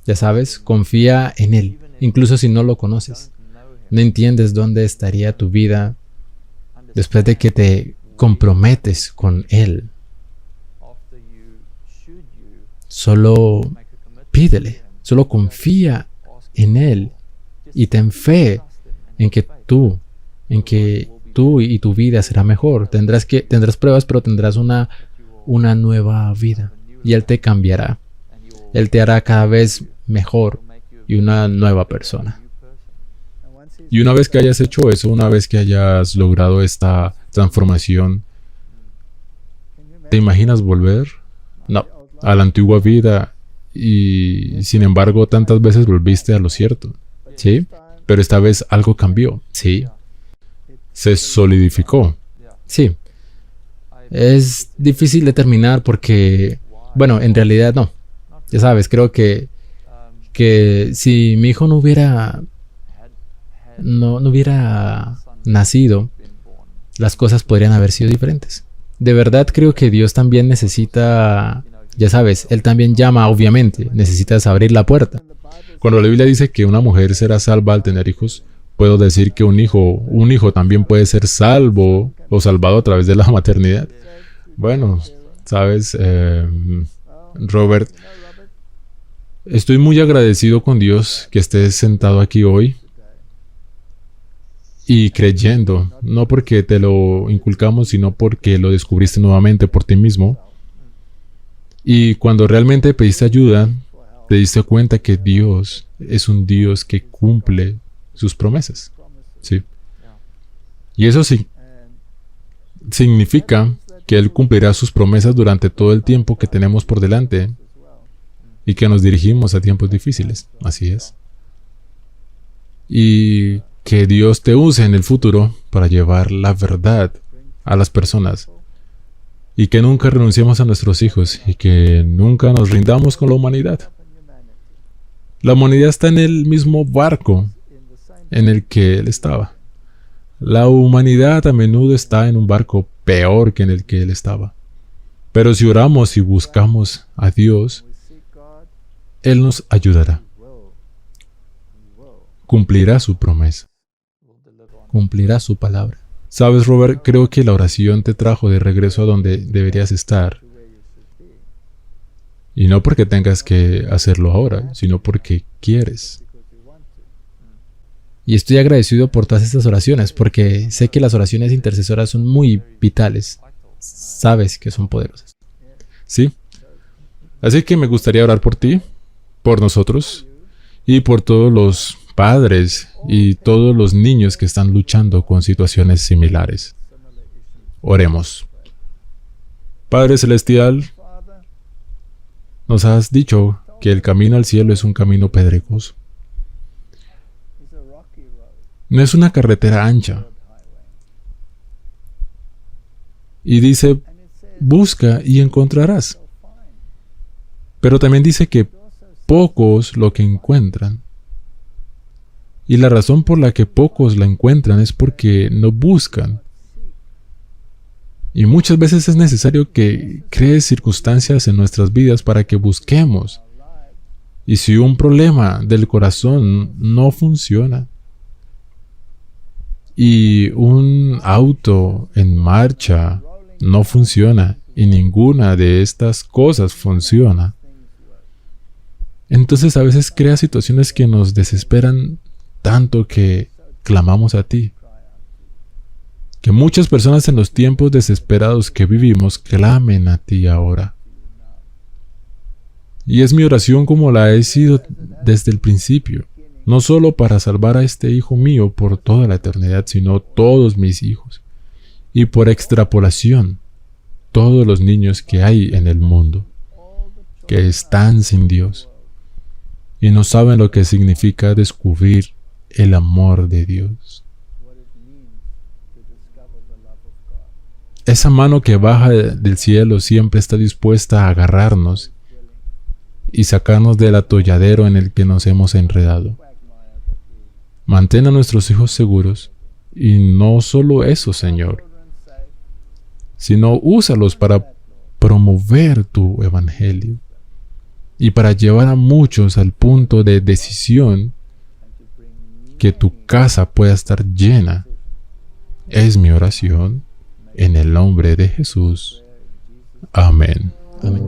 Ya sabes, confía en Él, incluso si no lo conoces. No entiendes dónde estaría tu vida después de que te comprometes con Él. Solo pídele, solo confía en Él. Y ten fe en que tú y tu vida será mejor. Tendrás pruebas, pero tendrás una nueva vida. Y Él te cambiará. Él te hará cada vez mejor y una nueva persona. Y una vez que hayas hecho eso, una vez que hayas logrado esta transformación, ¿Te imaginas volver No, a la antigua vida y sin embargo tantas veces volviste a lo cierto? ¿sí? Pero esta vez algo cambió, Sí, se solidificó. sí. Es difícil determinar porque, bueno, en realidad no. Ya sabes, creo que si mi hijo no hubiera nacido, las cosas podrían haber sido diferentes. De verdad creo que Dios también necesita, ya sabes, Él también llama, obviamente, necesitas abrir la puerta. Cuando la Biblia dice que una mujer será salva al tener hijos, puedo decir que un hijo también puede ser salvo o salvado a través de la maternidad. Bueno, sabes, Robert, estoy muy agradecido con Dios que estés sentado aquí hoy y creyendo, no porque te lo inculcamos, sino porque lo descubriste nuevamente por ti mismo. Y cuando realmente pediste ayuda, te diste cuenta que Dios es un Dios que cumple sus promesas. Sí. Y eso sí, significa que Él cumplirá sus promesas durante todo el tiempo que tenemos por delante y que nos dirigimos a tiempos difíciles. Así es. Y que Dios te use en el futuro para llevar la verdad a las personas. Y que nunca renunciemos a nuestros hijos y que nunca nos rindamos con la humanidad. La humanidad está en el mismo barco en el que Él estaba. La humanidad a menudo está en un barco peor que en el que Él estaba. Pero si oramos y buscamos a Dios, Él nos ayudará. Cumplirá su promesa. Cumplirá su palabra. Sabes, Robert, creo que la oración te trajo de regreso a donde deberías estar. Y no porque tengas que hacerlo ahora, sino porque quieres. Y estoy agradecido por todas estas oraciones, porque sé que las oraciones intercesoras son muy vitales. Sabes que son poderosas. Sí. Así que me gustaría orar por ti, por nosotros, y por todos los padres y todos los niños que están luchando con situaciones similares. Oremos. Padre Celestial, nos has dicho que el camino al cielo es un camino pedregoso. No es una carretera ancha. Y dice, busca y encontrarás. Pero también dice que pocos lo que encuentran. Y la razón por la que pocos la encuentran es porque no buscan. Y muchas veces es necesario que crees circunstancias en nuestras vidas para que busquemos. Y si un problema del corazón no funciona, y un auto en marcha no funciona, y ninguna de estas cosas funciona, entonces a veces crea situaciones que nos desesperan tanto que clamamos a ti. Que muchas personas en los tiempos desesperados que vivimos clamen a ti ahora. Y es mi oración como la he sido desde el principio, no solo para salvar a este hijo mío por toda la eternidad, sino todos mis hijos, y por extrapolación, todos los niños que hay en el mundo, que están sin Dios, y no saben lo que significa descubrir el amor de Dios. Esa mano que baja del cielo siempre está dispuesta a agarrarnos y sacarnos del atolladero en el que nos hemos enredado. Mantén a nuestros hijos seguros, y no solo eso, Señor, sino úsalos para promover tu evangelio y para llevar a muchos al punto de decisión que tu casa pueda estar llena. Es mi oración en el nombre de Jesús. Amén. Amén.